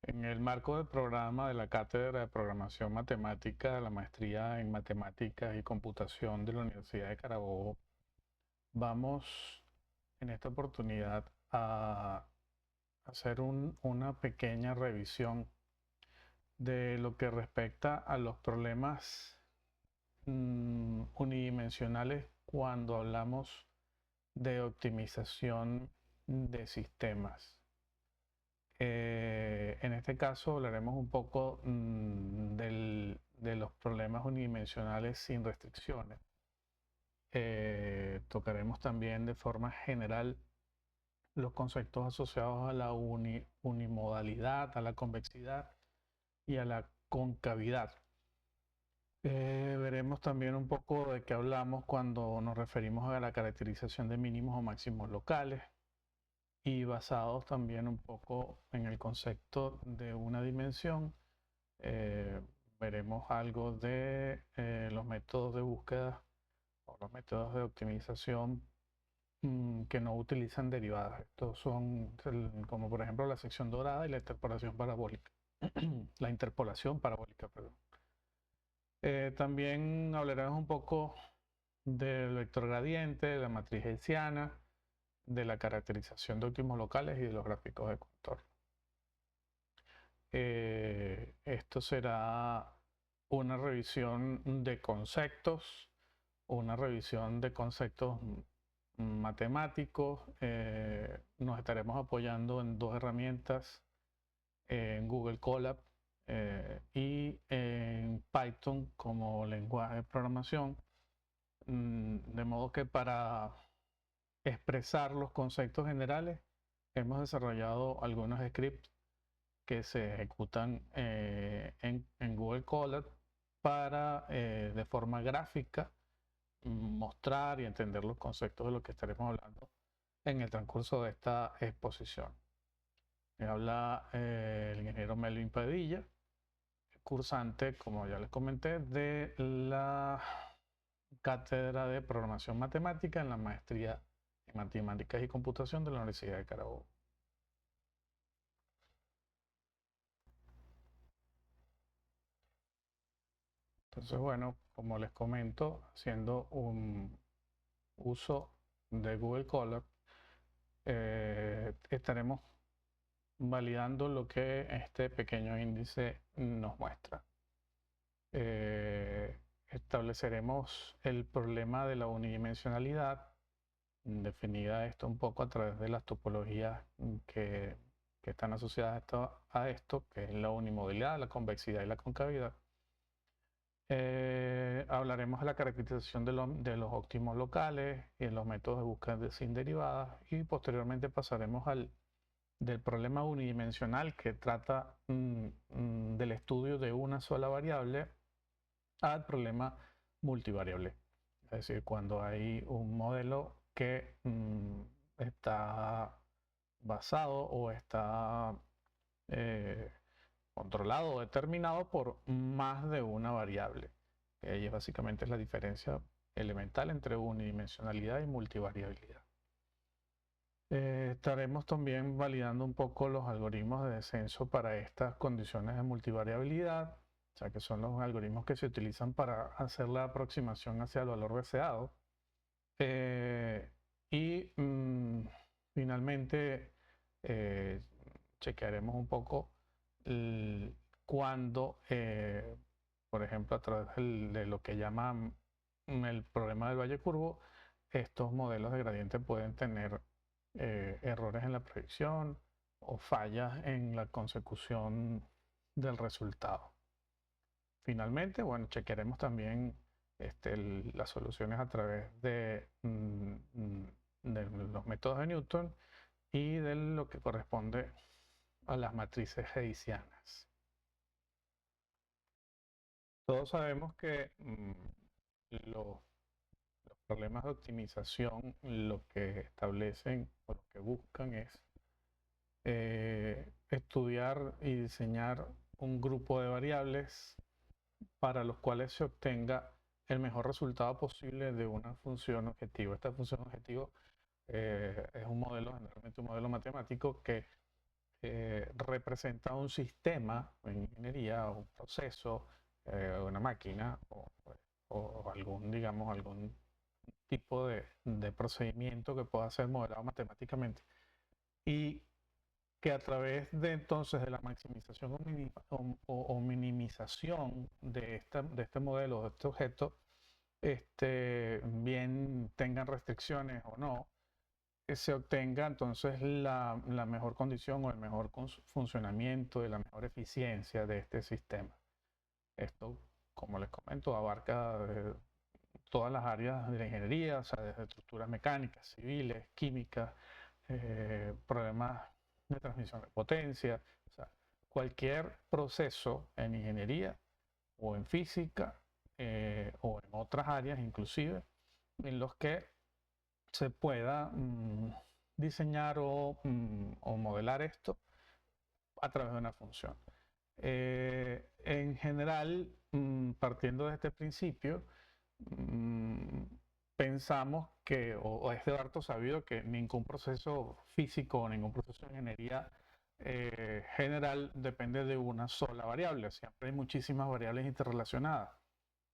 En el marco del programa de la Cátedra de Programación Matemática de la Maestría en Matemáticas y Computación de la Universidad de Carabobo, vamos en esta oportunidad a hacer una pequeña revisión de lo que respecta a los problemas unidimensionales cuando hablamos de optimización de sistemas. En este caso hablaremos un poco de los problemas unidimensionales sin restricciones. Tocaremos también de forma general los conceptos asociados a la unimodalidad, a la convexidad y a la concavidad. Veremos también un poco de qué hablamos cuando nos referimos a la caracterización de mínimos o máximos locales, y basados también un poco en el concepto de una dimensión. eh, Veremos algo de los métodos de búsqueda o los métodos de optimización que no utilizan derivadas. Estos son como por ejemplo la sección dorada y la interpolación parabólica. La interpolación parabólica, perdón. También hablaremos un poco del vector gradiente, de la matriz hessiana, de la caracterización de óptimos locales y de los gráficos de contorno. Esto será una revisión de conceptos, una revisión de conceptos matemáticos. Nos estaremos apoyando en dos herramientas, en Google Colab y en Python como lenguaje de programación. De modo que para expresar los conceptos generales hemos desarrollado algunos scripts que se ejecutan en Google Colab para de forma gráfica mostrar y entender los conceptos de lo que estaremos hablando en el transcurso de esta exposición. Me habla el ingeniero Melvin Padilla, cursante, como ya les comenté, de la Cátedra de Programación Matemática en la Maestría en Matemáticas y Computación de la Universidad de Carabobo. Entonces, bueno, como les comento, haciendo un uso de Google Colab, estaremos validando lo que este pequeño índice nos muestra. Estableceremos el problema de la unidimensionalidad, definida esto un poco a través de las topologías que están asociadas a esto, que es la unimodalidad, la convexidad y la concavidad. Hablaremos de la caracterización de los óptimos locales y de los métodos de búsqueda sin derivadas, y posteriormente pasaremos del problema unidimensional, que trata del estudio de una sola variable, al problema multivariable. Es decir, cuando hay un modelo que está basado o está eh, controlado o determinado por más de una variable. Ahí básicamente es la diferencia elemental entre unidimensionalidad y multivariabilidad. Estaremos también validando un poco los algoritmos de descenso para estas condiciones de multivariabilidad, o sea que son los algoritmos que se utilizan para hacer la aproximación hacia el valor deseado. Y finalmente chequearemos un poco cuando, por ejemplo, a través de lo que llaman el problema del valle curvo, estos modelos de gradiente pueden tener errores en la predicción o fallas en la consecución del resultado. Finalmente, bueno, chequearemos también las soluciones a través de los métodos de Newton y de lo que corresponde a las matrices hessianas. Todos sabemos que los problemas de optimización lo que establecen o lo que buscan es estudiar y diseñar un grupo de variables para los cuales se obtenga el mejor resultado posible de una función objetivo. Esta función objetivo es un modelo, generalmente un modelo matemático, que representa un sistema en ingeniería, un proceso, una máquina o algún, digamos, algún tipo de procedimiento que pueda ser modelado matemáticamente y que a través de entonces de la maximización o minimización de este modelo, de este objeto, bien tengan restricciones o no, se obtenga entonces la mejor condición o el mejor funcionamiento y la mejor eficiencia de este sistema. Esto, como les comento, abarca todas las áreas de la ingeniería, o sea, desde estructuras mecánicas, civiles, químicas, problemas de transmisión de potencia, o sea, cualquier proceso en ingeniería o en física o en otras áreas inclusive en los que se pueda diseñar o modelar esto a través de una función. En general, partiendo de este principio, pensamos que, o es de harto sabido, que ningún proceso físico o ningún proceso de ingeniería general depende de una sola variable. Siempre hay muchísimas variables interrelacionadas.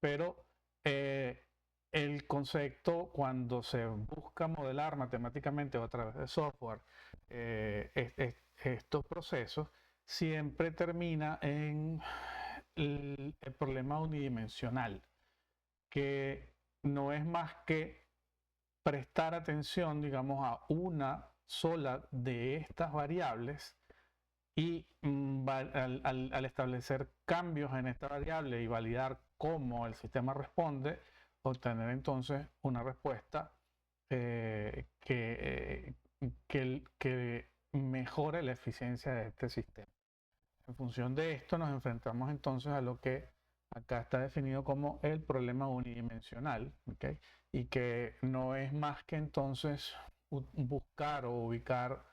Pero el concepto, cuando se busca modelar matemáticamente o a través de software estos procesos, siempre termina en el problema unidimensional, que no es más que prestar atención, digamos, a una sola de estas variables y al establecer cambios en esta variable y validar cómo el sistema responde, obtener entonces una respuesta que mejore la eficiencia de este sistema. En función de esto nos enfrentamos entonces a lo que acá está definido como el problema unidimensional, ¿okay? Y que no es más que entonces buscar o ubicar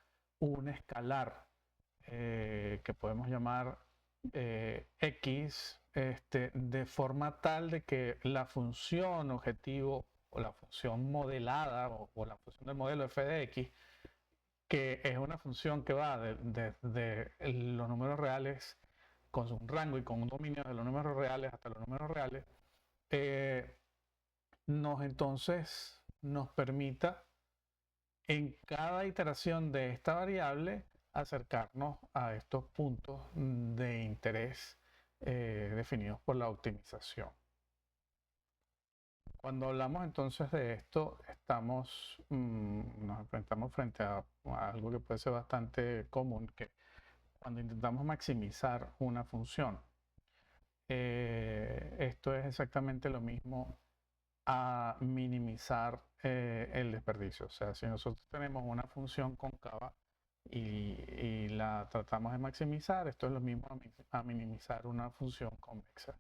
un escalar que podemos llamar X, de forma tal de que la función objetivo o la función modelada o la función del modelo f de x, que es una función que va de los números reales con un rango y con un dominio de los números reales hasta los números reales, nos permita en cada iteración de esta variable acercarnos a estos puntos de interés definidos por la optimización. Cuando hablamos entonces de esto, nos enfrentamos frente a algo que puede ser bastante común, que cuando intentamos maximizar una función, esto es exactamente lo mismo a minimizar el desperdicio. O sea, si nosotros tenemos una función cóncava y la tratamos de maximizar, esto es lo mismo a minimizar una función convexa.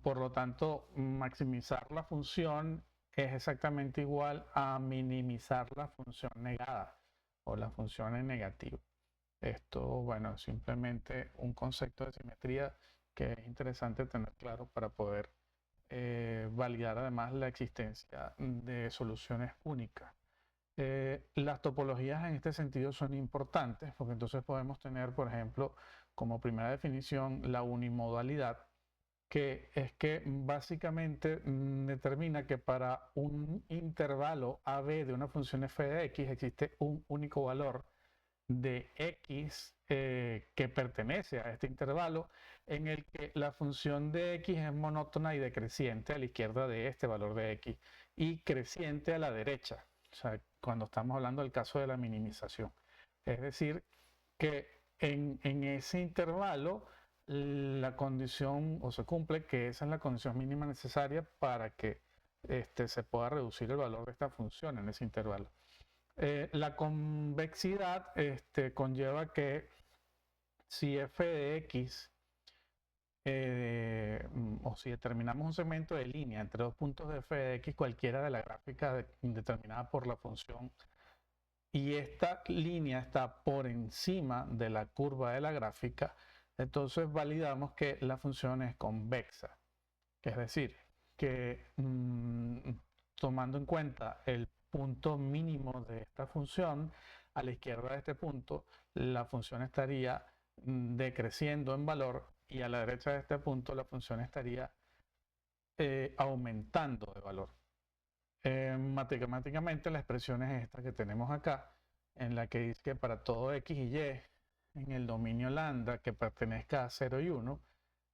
Por lo tanto, maximizar la función es exactamente igual a minimizar la función negada o la función en negativo. Esto, bueno, es simplemente un concepto de simetría que es interesante tener claro para poder validar además la existencia de soluciones únicas. Las topologías en este sentido son importantes porque entonces podemos tener, por ejemplo, como primera definición, la unimodalidad, que es que básicamente determina que para un intervalo AB de una función f de x existe un único valor de x que pertenece a este intervalo, en el que la función de x es monótona y decreciente a la izquierda de este valor de x y creciente a la derecha. O sea, cuando estamos hablando del caso de la minimización. Es decir, que en ese intervalo la condición o se cumple que esa es la condición mínima necesaria para que se pueda reducir el valor de esta función en ese intervalo. La convexidad conlleva que si f de x o si determinamos un segmento de línea entre dos puntos de f de x cualquiera de la gráfica determinada por la función y esta línea está por encima de la curva de la gráfica, entonces validamos que la función es convexa. Es decir, que tomando en cuenta el punto mínimo de esta función, a la izquierda de este punto, la función estaría decreciendo en valor, y a la derecha de este punto la función estaría aumentando de valor. Matemáticamente la expresión es esta que tenemos acá, en la que dice que para todo x y y en el dominio lambda que pertenezca a 0 y 1,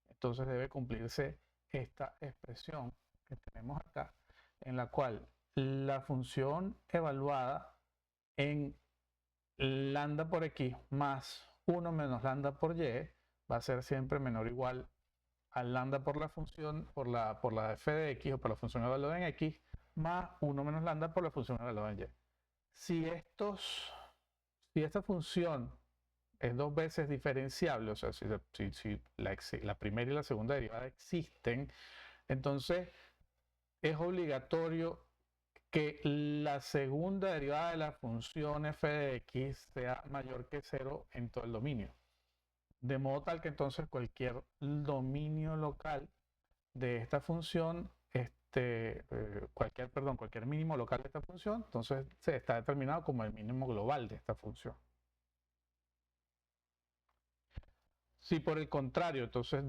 entonces debe cumplirse esta expresión que tenemos acá, en la cual la función evaluada en lambda por x más 1 menos lambda por y va a ser siempre menor o igual al lambda por la función, por la f de x, o por la función evaluada en x, más 1 menos lambda por la función evaluada en y. Si esta función es dos veces diferenciable, o sea, si la primera y la segunda derivada existen, entonces es obligatorio que la segunda derivada de la función f de x sea mayor que 0 en todo el dominio. De modo tal que entonces cualquier dominio local de esta función, cualquier mínimo local de esta función, entonces se está determinado como el mínimo global de esta función. Si por el contrario, entonces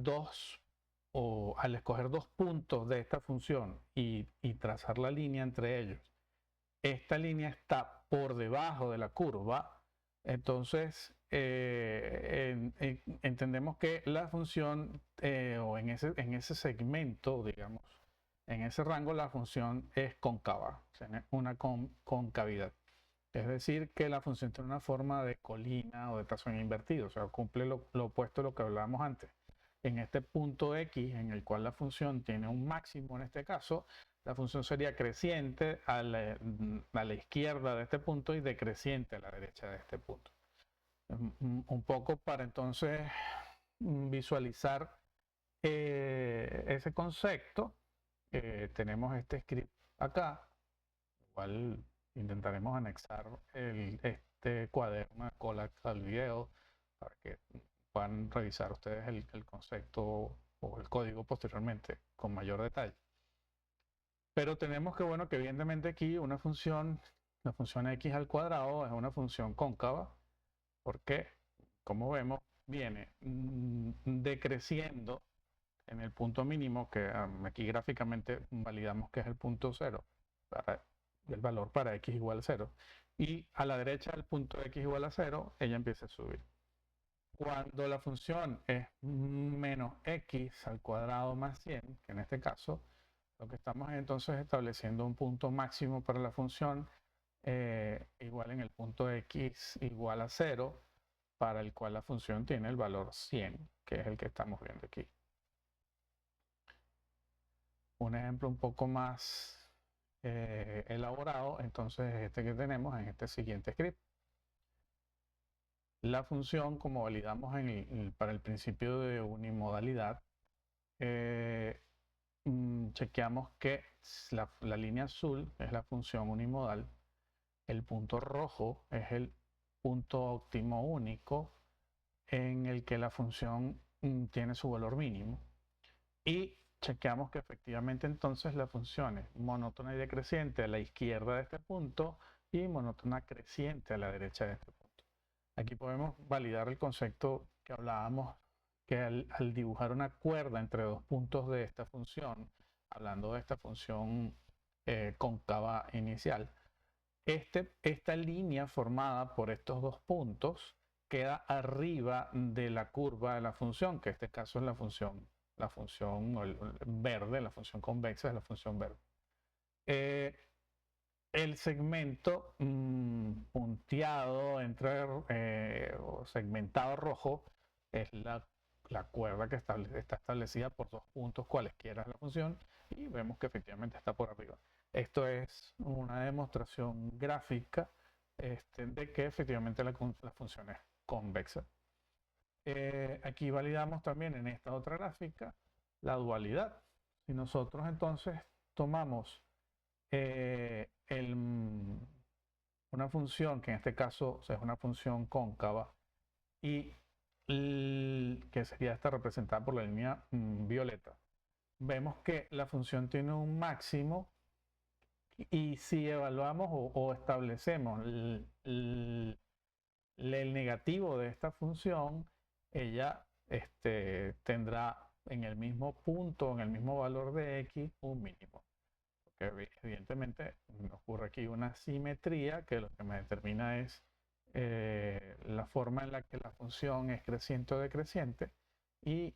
al escoger dos puntos de esta función y trazar la línea entre ellos, esta línea está por debajo de la curva, entonces entendemos que la función, o en ese segmento, digamos, en ese rango, la función es cóncava, tiene una concavidad. Es decir, que la función tiene una forma de colina o de tazón invertido, o sea, cumple lo opuesto a lo que hablábamos antes. En este punto x, en el cual la función tiene un máximo en este caso, la función sería creciente a la izquierda de este punto y decreciente a la derecha de este punto. Un poco para entonces visualizar ese concepto, tenemos este script acá, igual intentaremos anexar este cuaderno de cola al video para que puedan revisar ustedes el concepto o el código posteriormente con mayor detalle. Pero tenemos que, bueno, que evidentemente aquí la función x al cuadrado es una función cóncava, porque, como vemos, viene decreciendo en el punto mínimo, que aquí gráficamente validamos que es el punto 0, el valor para x igual a 0, y a la derecha del punto x igual a 0, ella empieza a subir. Cuando la función es menos x al cuadrado más 100, que en este caso, lo que estamos entonces estableciendo un punto máximo para la función igual en el punto x igual a 0, para el cual la función tiene el valor 100, que es el que estamos viendo aquí. Un ejemplo un poco más elaborado, entonces este que tenemos en este siguiente script. La función, como validamos para el principio de unimodalidad, chequeamos que la línea azul es la función unimodal, el punto rojo es el punto óptimo único en el que la función tiene su valor mínimo, y chequeamos que efectivamente entonces la función es monótona y decreciente a la izquierda de este punto y monótona creciente a la derecha de este punto. Aquí podemos validar el concepto que hablábamos, que al dibujar una cuerda entre dos puntos de esta función, hablando de esta función cóncava inicial, esta línea formada por estos dos puntos queda arriba de la curva de la función, que en este caso es la función verde, la función convexa es la función verde. El segmento punteado o segmentado rojo es la cuerda que está establecida por dos puntos cualesquiera de la función, y vemos que efectivamente está por arriba. Esto es una demostración gráfica de que efectivamente la función es convexa. Aquí validamos también en esta otra gráfica la dualidad. Si nosotros entonces tomamos una función que en este caso es una función cóncava y que sería esta representada por la línea violeta, vemos que la función tiene un máximo, y si evaluamos o establecemos El negativo de esta función, ella tendrá en el mismo punto, en el mismo valor de x, un mínimo. Porque evidentemente ocurre aquí una simetría que lo que me determina es la forma en la que la función es creciente o decreciente. Y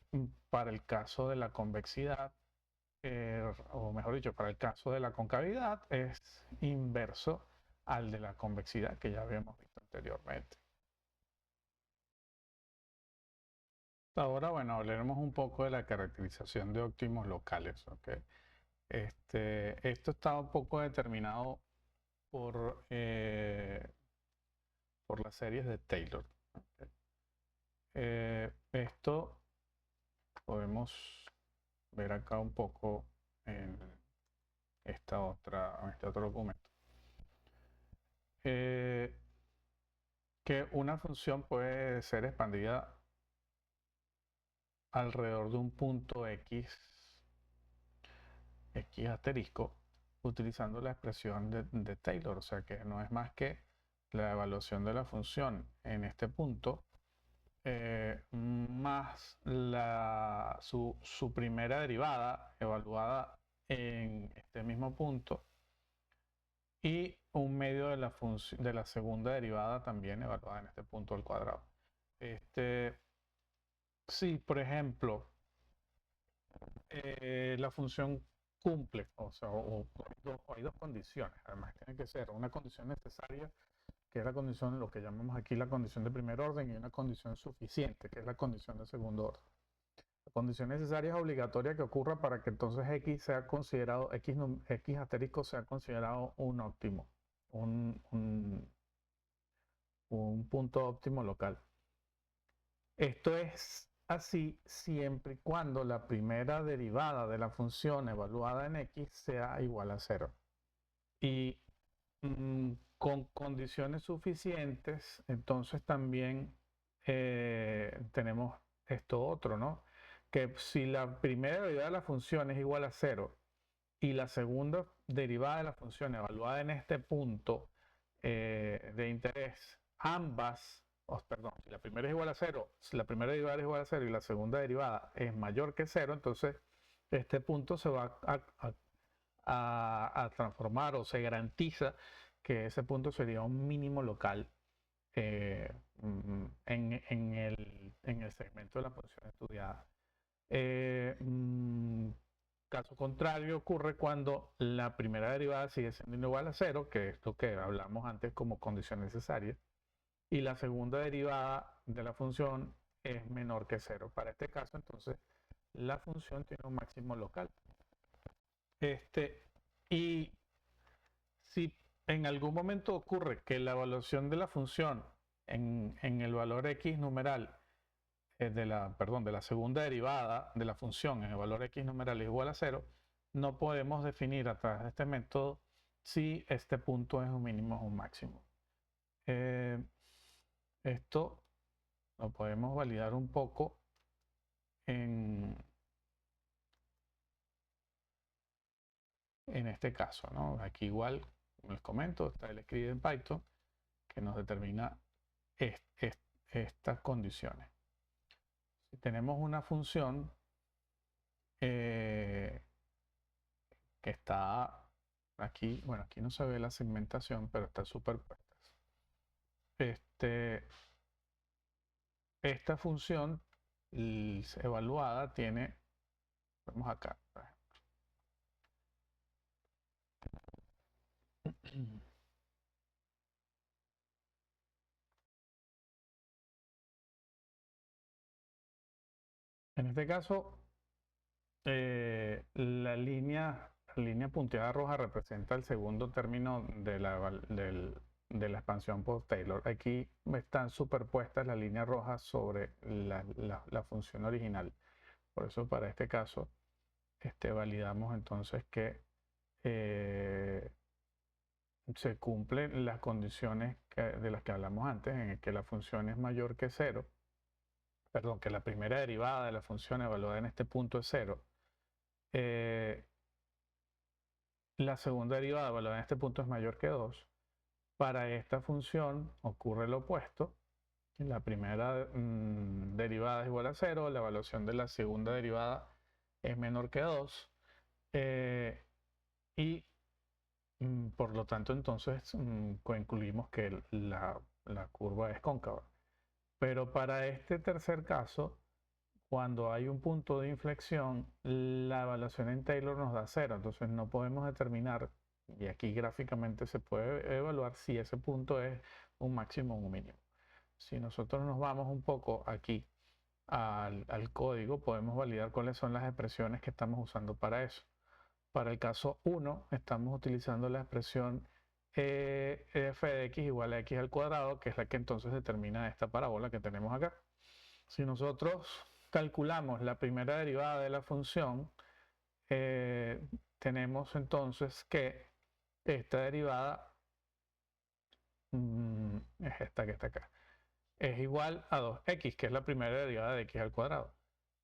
para el caso de la convexidad, o mejor dicho, para el caso de la concavidad, es inverso al de la convexidad que ya habíamos visto anteriormente. Ahora, bueno, hablaremos un poco de la caracterización de óptimos locales. ¿Okay? Esto está un poco determinado por las series de Taylor. ¿Okay? Esto podemos ver acá un poco en este otro documento. Que una función puede ser expandida alrededor de un punto x asterisco, utilizando la expresión de Taylor, o sea que no es más que la evaluación de la función en este punto más su primera derivada evaluada en este mismo punto y un medio de la segunda derivada también evaluada en este punto al cuadrado. Si, por ejemplo, la función cumple, o sea, hay dos condiciones, además tiene que ser una condición necesaria, que es la condición, lo que llamamos aquí la condición de primer orden, y una condición suficiente, que es la condición de segundo orden. La condición necesaria es obligatoria que ocurra para que entonces x sea considerado, x asterisco sea considerado un óptimo, un punto óptimo local. Esto es así siempre y cuando la primera derivada de la función evaluada en x sea igual a 0. Y con condiciones suficientes, entonces también tenemos esto otro, ¿no? Que si la primera derivada de la función es igual a 0 y la segunda derivada de la función evaluada en este punto de interés, ambas, perdón, si la primera es igual a 0, si la primera derivada es igual a 0 y la segunda derivada es mayor que 0, entonces este punto se va a transformar, o se garantiza que ese punto sería un mínimo local en el segmento de la posición estudiada. Caso contrario ocurre cuando la primera derivada sigue siendo igual a 0, que es lo que hablamos antes como condición necesaria, y la segunda derivada de la función es menor que 0. Para este caso, entonces, la función tiene un máximo local. Y si en algún momento ocurre que la evaluación de la función en el valor x numeral de la segunda derivada de la función en el valor x numeral es igual a 0, no podemos definir a través de este método si este punto es un mínimo o un máximo. Esto lo podemos validar un poco en este caso, ¿no? Aquí igual, como les comento, está el script en Python que nos determina estas condiciones. Si tenemos una función que está aquí, bueno, aquí no se ve la segmentación, pero está superpuestas. Esta función evaluada tiene, vamos acá, en este caso, la línea punteada roja representa el segundo término de la expansión por Taylor. Aquí están superpuestas las líneas rojas sobre la función original. Por eso para este caso validamos entonces que se cumplen las condiciones de las que hablamos antes, en el que la función es mayor que 0. Perdón, que la primera derivada de la función evaluada en este punto es 0. La segunda derivada evaluada en este punto es mayor que 2. Para esta función ocurre lo opuesto. la primera derivada es igual a 0, la evaluación de la segunda derivada es menor que 2, y por lo tanto entonces concluimos que la curva es cóncava. Pero para este tercer caso, cuando hay un punto de inflexión, la evaluación en Taylor nos da 0, entonces no podemos determinar, y aquí gráficamente se puede evaluar si ese punto es un máximo o un mínimo. Si nosotros nos vamos un poco aquí al código, podemos validar cuáles son las expresiones que estamos usando para eso. Para el caso 1, estamos utilizando la expresión f de x igual a x al cuadrado, que es la que entonces determina esta parábola que tenemos acá. Si nosotros calculamos la primera derivada de la función, tenemos entonces que esta derivada es esta que está acá. Es igual a 2x, que es la primera derivada de x al cuadrado.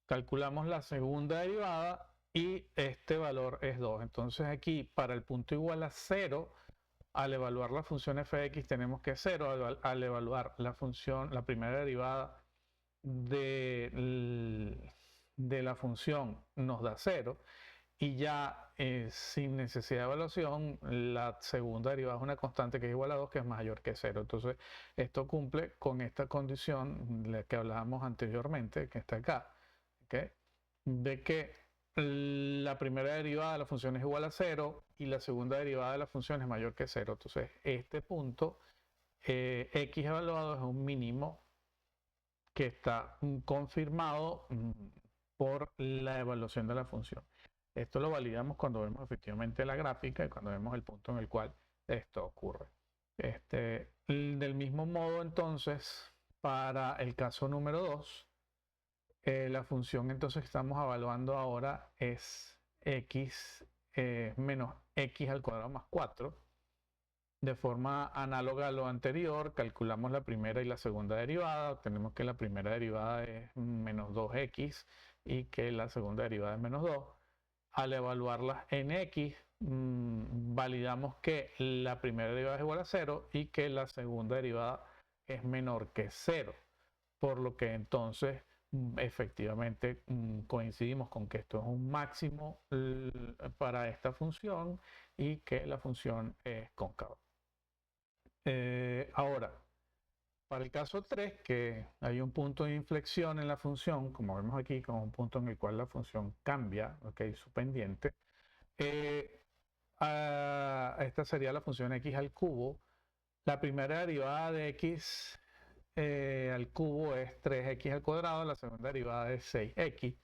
Calculamos la segunda derivada y este valor es 2. Entonces aquí para el punto igual a 0, al evaluar la función f de x tenemos que 0, al evaluar la función, la primera derivada de la función nos da 0, y ya sin necesidad de evaluación la segunda derivada es una constante que es igual a 2, que es mayor que 0. Entonces esto cumple con esta condición de la que hablábamos anteriormente, que está acá, ¿okay? De que la primera derivada de la función es igual a 0 y la segunda derivada de la función es mayor que 0. Entonces este punto x evaluado es un mínimo que está confirmado por la evaluación de la función. Esto lo validamos cuando vemos efectivamente la gráfica y cuando vemos el punto en el cual esto ocurre. Del mismo modo, entonces, para el caso número 2, la función entonces que estamos evaluando ahora es x menos x al cuadrado más 4. De forma análoga a lo anterior, calculamos la primera y la segunda derivada. Obtenemos que la primera derivada es menos 2x y que la segunda derivada es menos 2. Al evaluarlas en x, validamos que la primera derivada es igual a 0 y que la segunda derivada es menor que 0. Por lo que entonces efectivamente coincidimos con que esto es un máximo para esta función y que la función es cóncava. Ahora, para el caso 3, que hay un punto de inflexión en la función, como vemos aquí, con un punto en el cual la función cambia, okay, su pendiente, esta sería la función x al cubo. La primera derivada de x al cubo es 3x al cuadrado, la segunda derivada es 6x.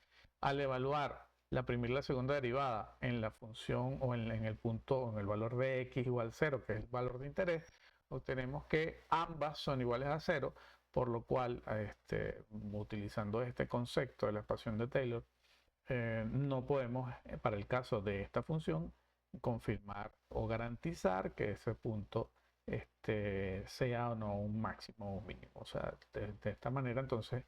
Al evaluar la primera y la segunda derivada en la función o en el punto, en el valor de x igual a 0, que es el valor de interés, obtenemos que ambas son iguales a 0, por lo cual, utilizando este concepto de la expansión de Taylor, no podemos, para el caso de esta función, confirmar o garantizar que ese punto sea o no un máximo o un mínimo. O sea, de esta manera entonces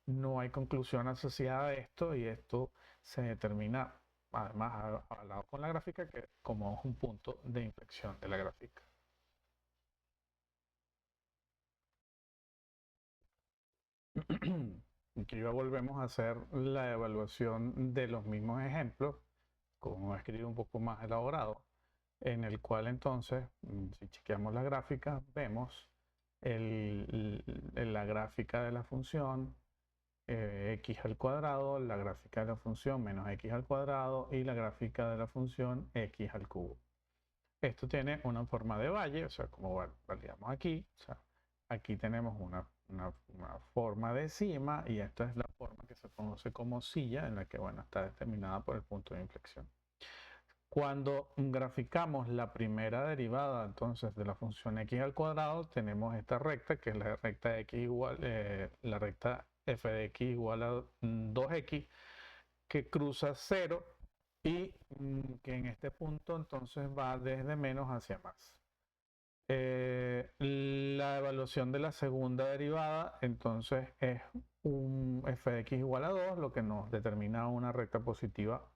no hay conclusión asociada a esto, y esto se determina además al lado con la gráfica que como un punto de inflexión de la gráfica. Aquí ya volvemos a hacer la evaluación de los mismos ejemplos con un escrito un poco más elaborado, en el cual entonces, si chequeamos la gráfica, vemos la gráfica de la función x al cuadrado, la gráfica de la función menos x al cuadrado y la gráfica de la función x al cubo. Esto tiene una forma de valle, o sea, como validamos aquí, o sea, aquí tenemos una forma de cima y esta es la forma que se conoce como silla, en la que, bueno, está determinada por el punto de inflexión. Cuando graficamos la primera derivada entonces de la función x al cuadrado, tenemos esta recta, que es la recta x igual, la recta f de x igual a 2x, que cruza 0 y que en este punto entonces va desde menos hacia más. La evaluación de la segunda derivada entonces es un f de x igual a 2, lo que nos determina una recta positiva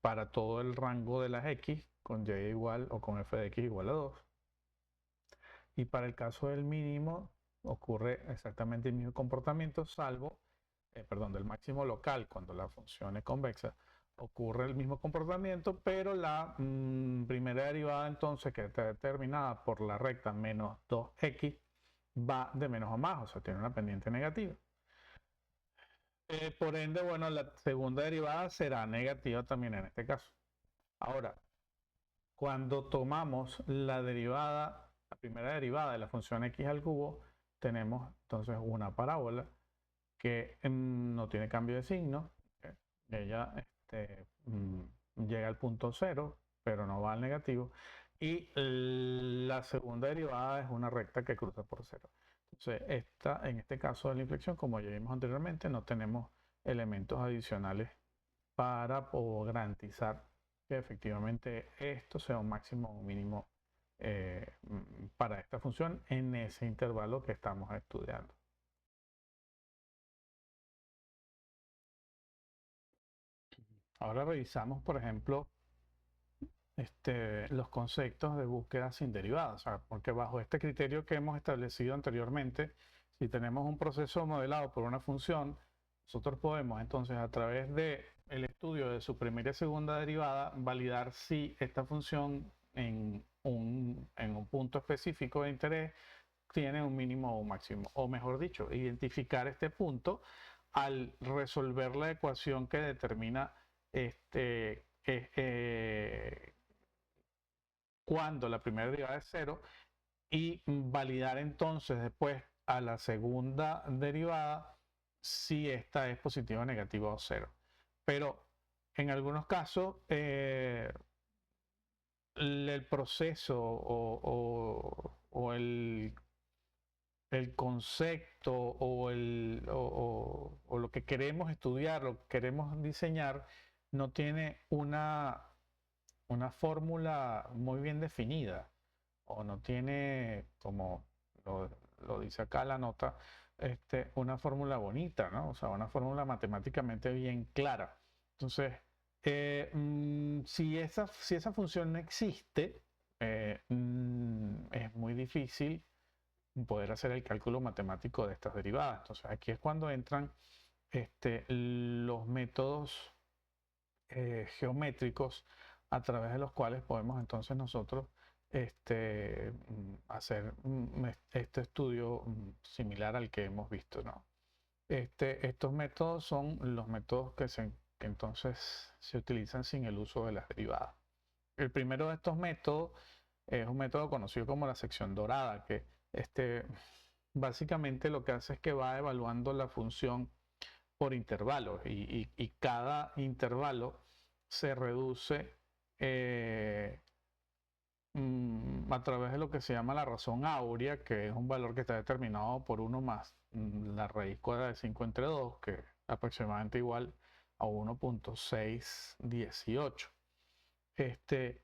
para todo el rango de las x con y igual o con f de x igual a 2. y para el caso del mínimo ocurre exactamente el mismo comportamiento, salvo, perdón, del máximo local, cuando la función es convexa, ocurre el mismo comportamiento, pero la primera derivada entonces, que está determinada por la recta menos 2x, va de menos a más, o sea, tiene una pendiente negativa. Por ende, bueno, la segunda derivada será negativa también en este caso. Ahora, cuando tomamos la derivada, la primera derivada de la función x al cubo, tenemos entonces una parábola que no tiene cambio de signo. Ella llega al punto cero, pero no va al negativo. Y la segunda derivada es una recta que cruza por cero. Entonces, en este caso de la inflexión, como ya vimos anteriormente, no tenemos elementos adicionales para garantizar que efectivamente esto sea un máximo o un mínimo para esta función en ese intervalo que estamos estudiando. Ahora revisamos, por ejemplo, los conceptos de búsqueda sin derivadas, o sea, porque bajo este criterio que hemos establecido anteriormente, si tenemos un proceso modelado por una función, nosotros podemos entonces a través del estudio de su primera y segunda derivada validar si esta función en un punto específico de interés tiene un mínimo o un máximo, o mejor dicho, identificar este punto al resolver la ecuación que determina cuando la primera derivada es cero y validar entonces después a la segunda derivada si esta es positiva, negativa o cero. Pero en algunos casos el proceso o el concepto o lo que queremos estudiar, lo que queremos diseñar, no tiene una fórmula muy bien definida o no tiene, como lo dice acá la nota, una fórmula bonita, ¿no? O sea, una fórmula matemáticamente bien clara. Entonces, si esa función no existe, es muy difícil poder hacer el cálculo matemático de estas derivadas. Entonces, aquí es cuando entran los métodos geométricos a través de los cuales podemos entonces nosotros hacer este estudio similar al que hemos visto, ¿no? Estos métodos son los métodos que entonces se utilizan sin el uso de las derivadas. El primero de estos métodos es un método conocido como la sección dorada, que básicamente lo que hace es que va evaluando la función por intervalos y cada intervalo se reduce a través de lo que se llama la razón áurea, que es un valor que está determinado por 1 más la raíz cuadrada de 5 entre 2, que es aproximadamente igual a 1.618.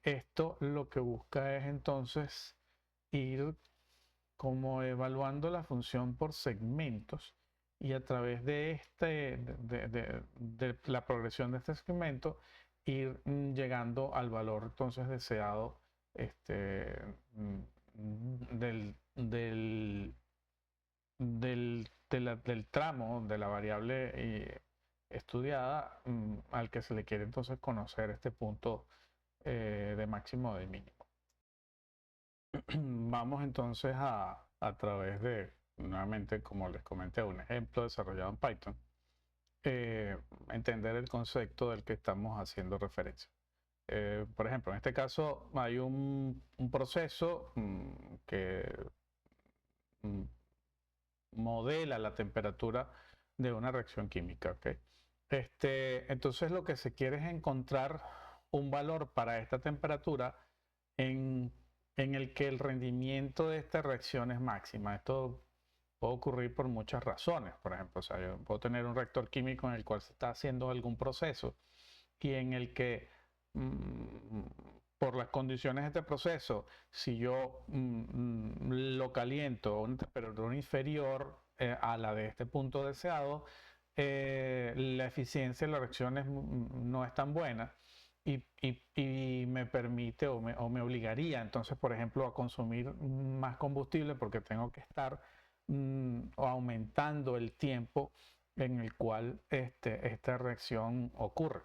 Esto lo que busca es entonces ir como evaluando la función por segmentos y a través de la progresión de este segmento ir llegando al valor entonces deseado del, del, del tramo de la variable estudiada al que se le quiere entonces conocer este punto de máximo o de mínimo. Vamos entonces a través de, nuevamente, como les comenté, un ejemplo desarrollado en Python, entender el concepto del que estamos haciendo referencia. Por ejemplo, en este caso hay un proceso que modela la temperatura de una reacción química, ¿ok? Entonces lo que se quiere es encontrar un valor para esta temperatura en el que el rendimiento de esta reacción es máxima. Esto puede ocurrir por muchas razones. Por ejemplo, o sea, yo puedo tener un reactor químico en el cual se está haciendo algún proceso y en el que por las condiciones de este proceso, si yo lo caliento a una temperatura inferior a la de este punto deseado, la eficiencia de la reacción no es tan buena. y me permite o me obligaría entonces, por ejemplo, a consumir más combustible porque tengo que estar aumentando el tiempo en el cual esta reacción ocurre.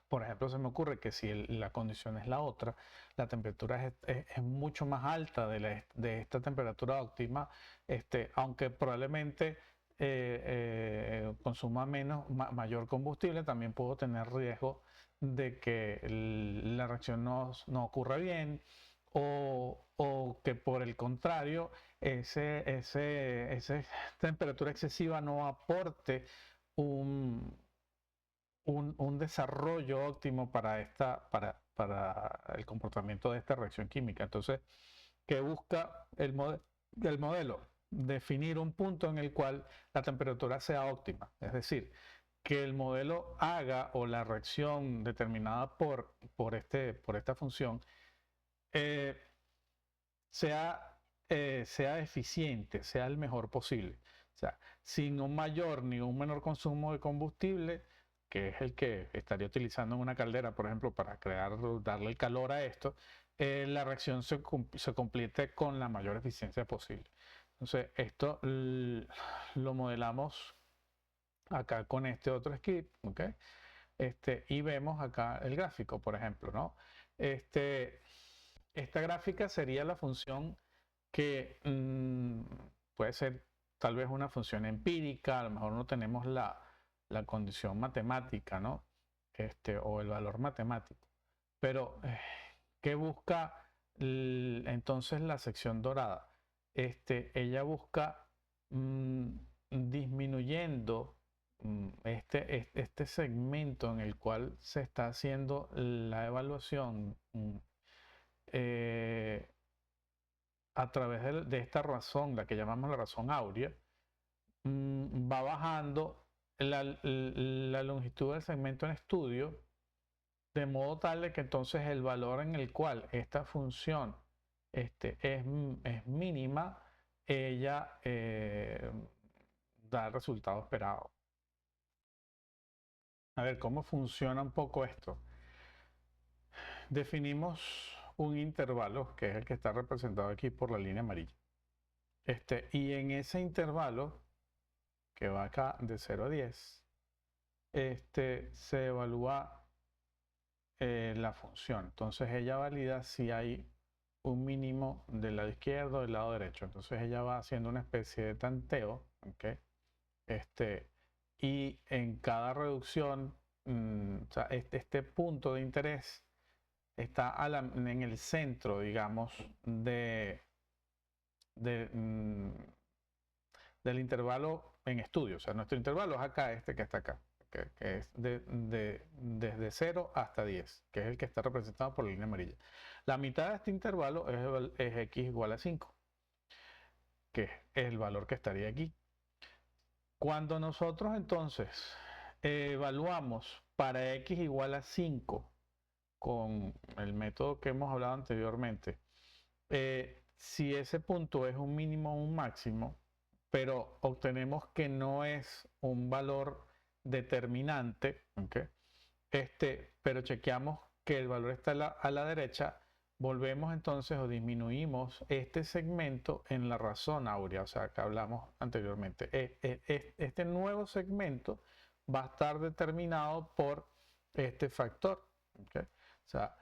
Por ejemplo, se me ocurre que si la condición es la otra, la temperatura es mucho más alta de esta temperatura óptima, aunque probablemente consuma mayor combustible, también puedo tener riesgo de que la reacción no ocurra bien o que por el contrario, esa temperatura excesiva no aporte un un desarrollo óptimo para el comportamiento de esta reacción química. Entonces, ¿qué busca el modelo? Definir un punto en el cual la temperatura sea óptima. Es decir, que el modelo haga o la reacción determinada por esta función eh, sea, sea eficiente, sea el mejor posible. O sea, sin un mayor ni un menor consumo de combustible, que es el que estaría utilizando en una caldera, por ejemplo, para darle el calor a esto, la reacción se complete con la mayor eficiencia posible. Entonces, esto lo modelamos acá con este otro script, ¿ok? Y vemos acá el gráfico, por ejemplo, ¿no? Esta gráfica sería la función que puede ser tal vez una función empírica, a lo mejor no tenemos la condición matemática, ¿no? O el valor matemático. Pero, ¿qué busca entonces la sección dorada? Ella busca disminuyendo este segmento en el cual se está haciendo la evaluación eh, a través de esta razón, la que llamamos la razón áurea, va bajando la longitud del segmento en estudio, de modo tal de que entonces el valor en el cual esta función es mínima, ella da el resultado esperado. A ver, ¿cómo funciona un poco esto? Definimos un intervalo, que es el que está representado aquí por la línea amarilla. Y en ese intervalo, que va acá de 0 a 10, se evalúa la función. Entonces ella valida si hay un mínimo del lado izquierdo o del lado derecho. Entonces ella va haciendo una especie de tanteo, ¿ok? Y en cada reducción, o sea, este punto de interés está en el centro, digamos, de, del intervalo en estudio. O sea, nuestro intervalo es acá, que está acá, que es desde 0 hasta 10, que es el que está representado por la línea amarilla. La mitad de este intervalo es x igual a 5, que es el valor que estaría aquí. Cuando nosotros entonces evaluamos para x igual a 5 con el método que hemos hablado anteriormente, si ese punto es un mínimo o un máximo, pero obtenemos que no es un valor determinante, ¿okay? Pero chequeamos que el valor está a la derecha, volvemos entonces o disminuimos este segmento en la razón áurea, o sea, que hablamos anteriormente. Este nuevo segmento va a estar determinado por este factor, ¿okay? O sea,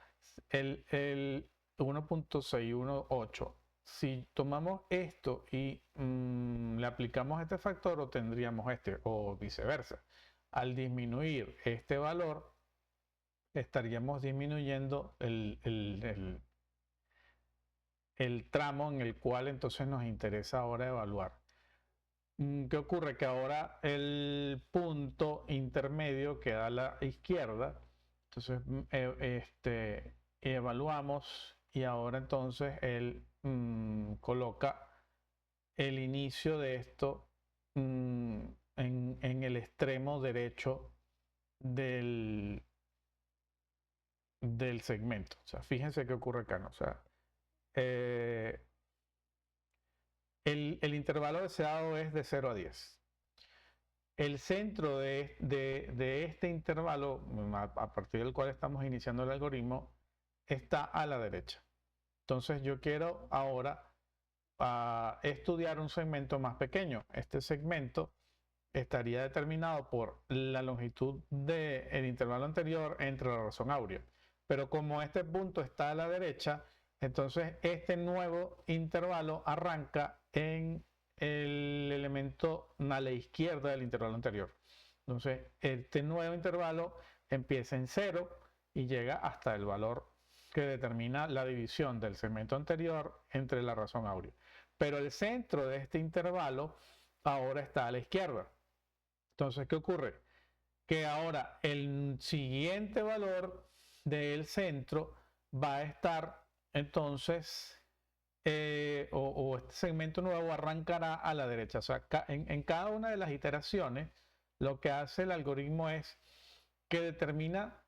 el 1.618. Si tomamos esto y le aplicamos este factor, obtendríamos o viceversa. Al disminuir este valor, estaríamos disminuyendo el tramo en el cual entonces nos interesa ahora evaluar. ¿Qué ocurre? Que ahora el punto intermedio queda a la izquierda. Entonces, evaluamos y ahora entonces él coloca el inicio de esto en el extremo derecho del segmento. O sea, fíjense qué ocurre acá, ¿no? O sea, el intervalo deseado es de 0 a 10. el centro de este intervalo, a partir del cual estamos iniciando el algoritmo, está a la derecha. Entonces yo quiero ahora estudiar un segmento más pequeño. Este segmento estaría determinado por la longitud del intervalo anterior entre la razón áurea. Pero como este punto está a la derecha, entonces este nuevo intervalo arranca en el elemento a la izquierda del intervalo anterior. Entonces este nuevo intervalo empieza en 0 y llega hasta el valor que determina la división del segmento anterior entre la razón áurea. Pero el centro de este intervalo ahora está a la izquierda. Entonces, ¿qué ocurre? Que ahora el siguiente valor del centro va a estar entonces, o este segmento nuevo arrancará a la derecha. O sea, en cada una de las iteraciones, lo que hace el algoritmo es que determina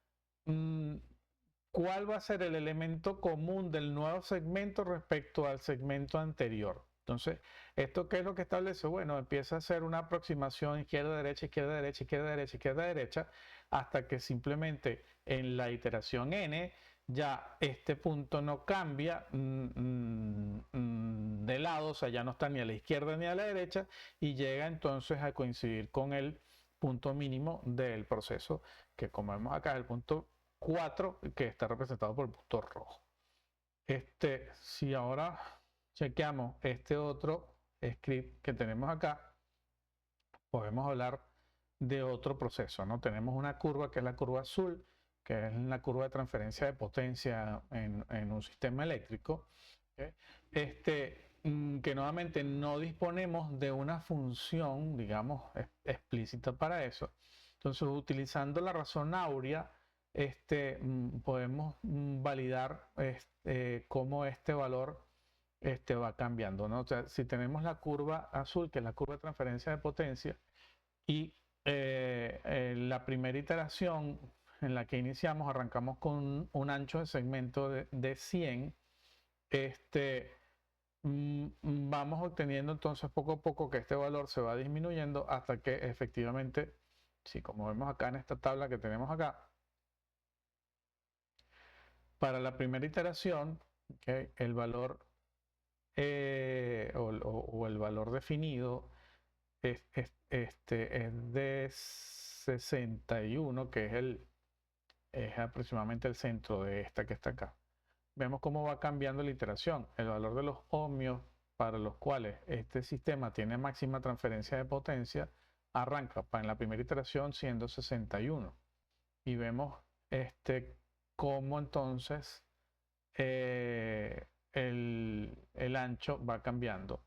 cuál va a ser el elemento común del nuevo segmento respecto al segmento anterior. Entonces, ¿esto qué es lo que establece? Bueno, empieza a hacer una aproximación izquierda-derecha, izquierda-derecha, izquierda-derecha, izquierda-derecha, hasta que simplemente en la iteración n ya este punto no cambia de lado, o sea, ya no está ni a la izquierda ni a la derecha, y llega entonces a coincidir con el punto mínimo del proceso, que como vemos acá es el punto 4, que está representado por el punto rojo. Si ahora chequeamos este otro script que tenemos acá, podemos hablar de otro proceso, ¿no? Tenemos una curva que es la curva azul, que es la curva de transferencia de potencia en un sistema eléctrico, ¿okay? Que nuevamente no disponemos de una función, digamos, explícita para eso. Entonces, utilizando la razón áurea, podemos validar cómo este valor va cambiando, ¿no? O sea, si tenemos la curva azul, que es la curva de transferencia de potencia, y la primera iteración en la que iniciamos, arrancamos con un ancho de segmento de 100, vamos obteniendo entonces poco a poco que este valor se va disminuyendo hasta que efectivamente, si como vemos acá en esta tabla que tenemos acá, para la primera iteración, ¿okay? El valor o el valor definido es de 61, que es aproximadamente el centro de esta que está acá. Vemos cómo va cambiando la iteración. El valor de los ohmios para los cuales este sistema tiene máxima transferencia de potencia arranca en la primera iteración siendo 61. Y vemos cómo entonces el ancho va cambiando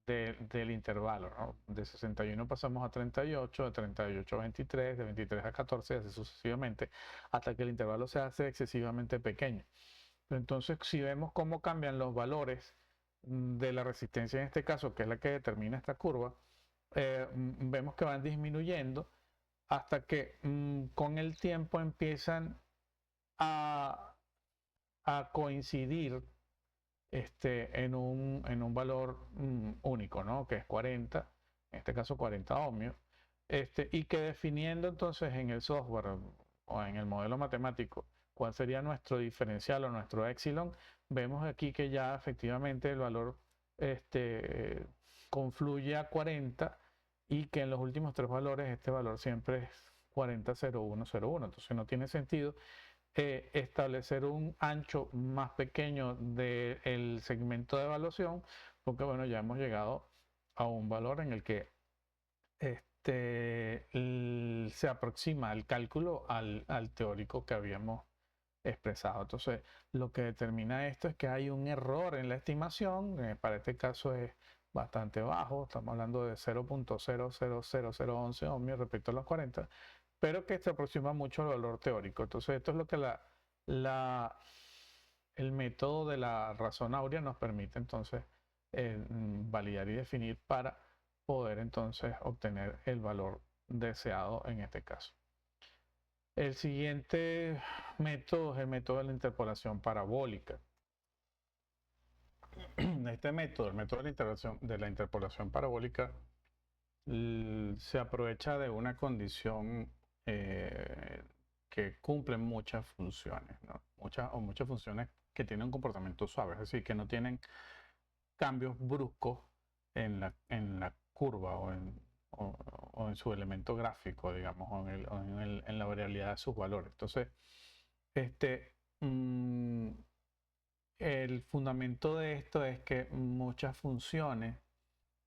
del intervalo, ¿no? De 61 pasamos a 38, de 38 a 23, de 23 a 14, así sucesivamente, hasta que el intervalo se hace excesivamente pequeño. Entonces, si vemos cómo cambian los valores de la resistencia en este caso, que es la que determina esta curva, vemos que van disminuyendo hasta que con el tiempo empiezan a, a coincidir en un valor único, ¿no? Que es 40, en este caso 40 ohmios, y que definiendo entonces en el software o en el modelo matemático cuál sería nuestro diferencial o nuestro epsilon, vemos aquí que ya efectivamente el valor confluye a 40 y que en los últimos tres valores este valor siempre es 40,01,01. Entonces no tiene sentido establecer un ancho más pequeño del segmento de evaluación, porque bueno, ya hemos llegado a un valor en el que se aproxima el cálculo al teórico que habíamos expresado. Entonces, lo que determina esto es que hay un error en la estimación, para este caso es bastante bajo, estamos hablando de 0.000011 ohmios respecto a los 40, pero que se aproxima mucho al valor teórico. Entonces, esto es lo que el método de la razón áurea nos permite entonces validar y definir para poder entonces obtener el valor deseado en este caso. El siguiente método es el método de la interpolación parabólica. Este método, el método de la interpolación parabólica, se aprovecha de una condición que cumple muchas funciones, ¿no? Muchas funciones que tienen un comportamiento suave, es decir, que no tienen cambios bruscos en la curva o en su elemento gráfico, digamos, en la variabilidad de sus valores. Entonces, este, mm, el fundamento de esto es que muchas funciones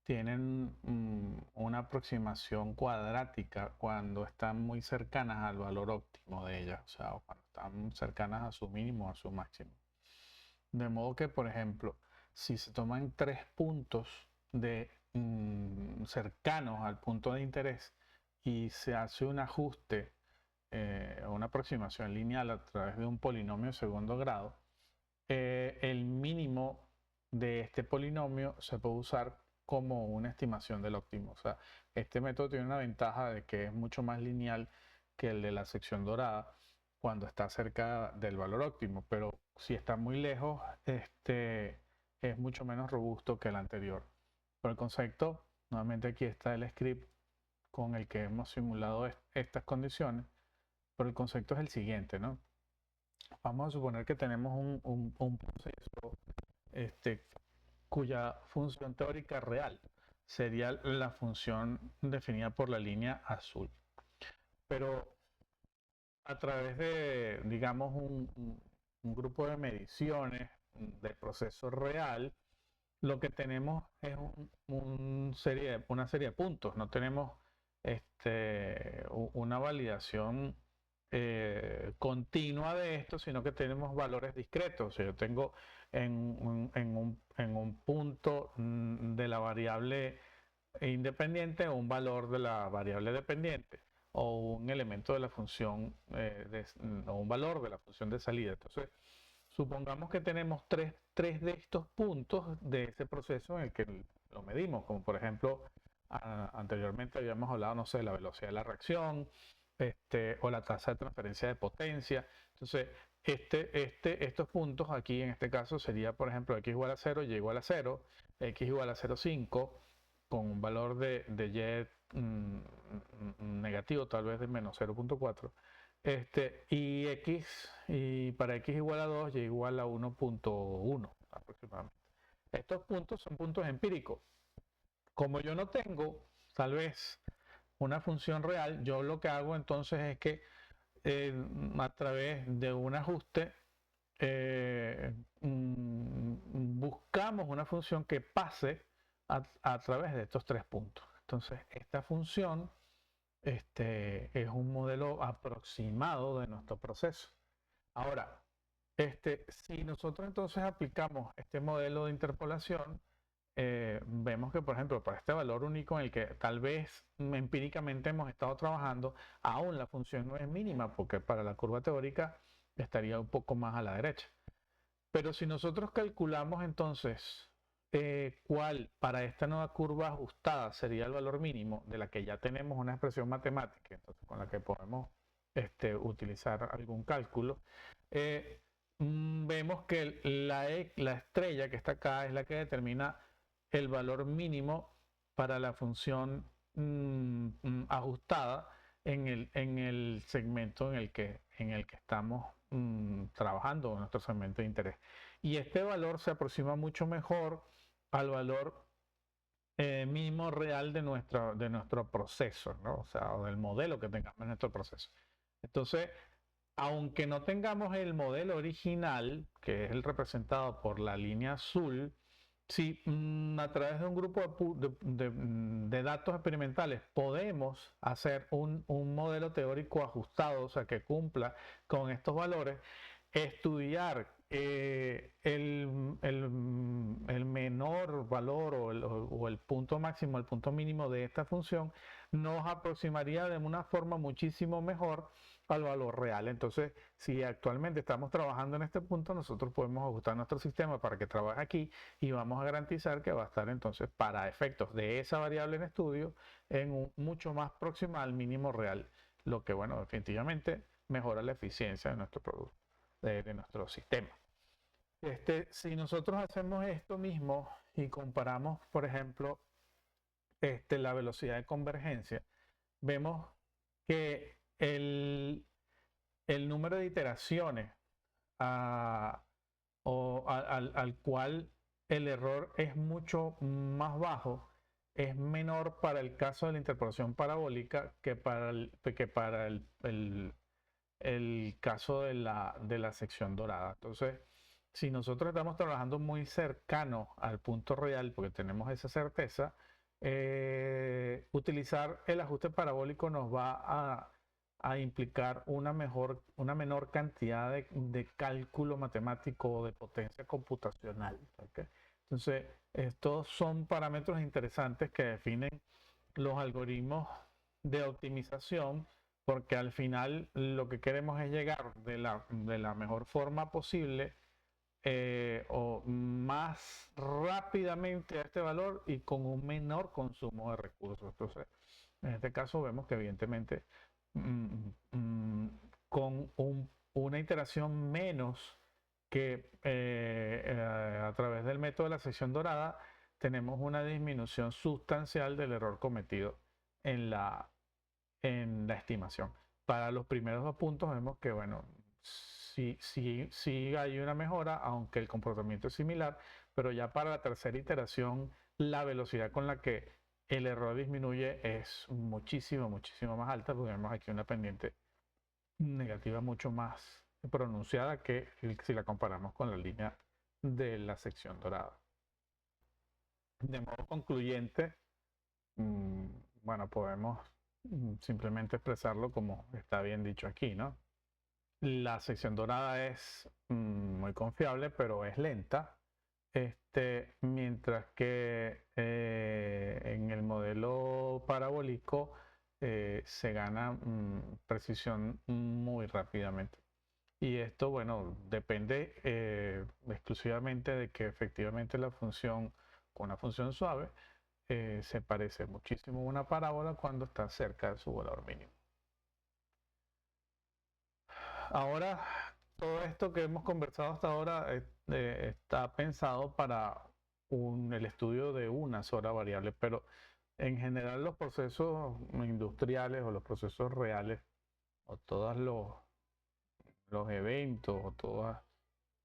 tienen una aproximación cuadrática cuando están muy cercanas al valor óptimo de ellas, o sea, cuando están cercanas a su mínimo o a su máximo. De modo que, por ejemplo, si se toman tres puntos cercanos al punto de interés y se hace un ajuste o una aproximación lineal a través de un polinomio de segundo grado, el mínimo de este polinomio se puede usar como una estimación del óptimo. O sea, este método tiene una ventaja de que es mucho más lineal que el de la sección dorada cuando está cerca del valor óptimo, pero si está muy lejos, es mucho menos robusto que el anterior. Pero el concepto, nuevamente aquí está el script con el que hemos simulado estas condiciones, pero el concepto es el siguiente, ¿no? Vamos a suponer que tenemos un proceso este, cuya función teórica real sería la función definida por la línea azul. Pero a través de, digamos, un grupo de mediciones del proceso real, lo que tenemos es una serie de puntos. No tenemos una validación continua de esto, sino que tenemos valores discretos. O sea, yo tengo en un punto de la variable independiente un valor de la variable dependiente o un elemento de la función o un valor de la función de salida. Entonces, supongamos que tenemos tres de estos puntos de ese proceso en el que lo medimos, como por ejemplo, anteriormente habíamos hablado, no sé, de la velocidad de la reacción, o la tasa de transferencia de potencia. Entonces, estos puntos aquí, en este caso, sería, por ejemplo, x igual a 0, y igual a 0, x igual a 0,5, con un valor de y negativo, tal vez de menos 0,4. Y para x igual a 2, y igual a 1,1 aproximadamente. Estos puntos son puntos empíricos. Como yo no tengo, tal vez, una función real, yo lo que hago entonces es que a través de un ajuste buscamos una función que pase a través de estos tres puntos. Entonces, esta función es un modelo aproximado de nuestro proceso. Ahora, si nosotros entonces aplicamos este modelo de interpolación, vemos que, por ejemplo, para este valor único en el que tal vez empíricamente hemos estado trabajando, aún la función no es mínima, porque para la curva teórica estaría un poco más a la derecha. Pero si nosotros calculamos entonces cuál para esta nueva curva ajustada sería el valor mínimo, de la que ya tenemos una expresión matemática, entonces con la que podemos utilizar algún cálculo, vemos que la estrella que está acá es la que determina el valor mínimo para la función ajustada en el segmento en el que estamos trabajando, en nuestro segmento de interés. Y este valor se aproxima mucho mejor al valor mínimo real de nuestro proceso, ¿no? O sea, o del modelo que tengamos en nuestro proceso. Entonces, aunque no tengamos el modelo original, que es el representado por la línea azul, si a través de un grupo de datos experimentales podemos hacer un modelo teórico ajustado, o sea, que cumpla con estos valores, estudiar el menor valor o el punto máximo, el punto mínimo de esta función, nos aproximaría de una forma muchísimo mejor al valor real. Entonces, si actualmente estamos trabajando en este punto, nosotros podemos ajustar nuestro sistema para que trabaje aquí y vamos a garantizar que va a estar entonces para efectos de esa variable en estudio en un mucho más próxima al mínimo real, lo que, bueno, definitivamente mejora la eficiencia de nuestro producto, de nuestro sistema. Si nosotros hacemos esto mismo y comparamos, por ejemplo, la velocidad de convergencia, vemos que el número de iteraciones al cual el error es mucho más bajo, es menor para el caso de la interpolación parabólica que para el caso de la sección dorada. Entonces, si nosotros estamos trabajando muy cercano al punto real, porque tenemos esa certeza, utilizar el ajuste parabólico nos va a implicar una menor cantidad de cálculo matemático o de potencia computacional. ¿Okay? Entonces, estos son parámetros interesantes que definen los algoritmos de optimización, porque al final lo que queremos es llegar de la mejor forma posible o más rápidamente a este valor y con un menor consumo de recursos. Entonces, en este caso vemos que evidentemente con una iteración menos que a través del método de la sección dorada, tenemos una disminución sustancial del error cometido en la estimación. Para los primeros 2 puntos vemos que, bueno, sí hay una mejora, aunque el comportamiento es similar, pero ya para la tercera iteración, la velocidad con la que el error disminuye es muchísimo más alta, porque vemos aquí una pendiente negativa mucho más pronunciada que si la comparamos con la línea de la sección dorada. De modo concluyente, bueno, podemos simplemente expresarlo como está bien dicho aquí, ¿no? La sección dorada es muy confiable, pero es lenta. Mientras que en el modelo parabólico se gana precisión muy rápidamente. Y esto, bueno, depende exclusivamente de que efectivamente la función, con una función suave, se parece muchísimo a una parábola cuando está cerca de su valor mínimo. Ahora, todo esto que hemos conversado hasta ahora está pensado para el estudio de una sola variable, pero en general los procesos industriales o los procesos reales o todos los eventos o todos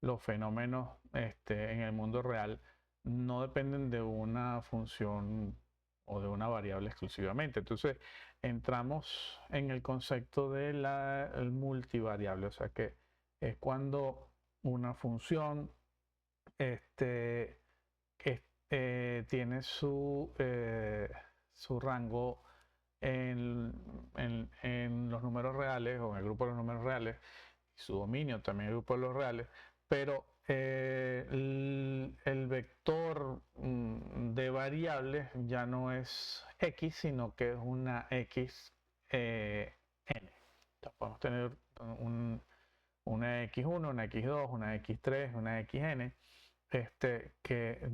los fenómenos en el mundo real no dependen de una función o de una variable exclusivamente. Entonces entramos en el concepto de el multivariable, o sea que es cuando una función tiene su rango en los números reales o en el grupo de los números reales, y su dominio también en el grupo de los reales, pero el vector de variables ya no es x, sino que es una x n. Entonces podemos tener una x1, una x2, una x3, una xn, que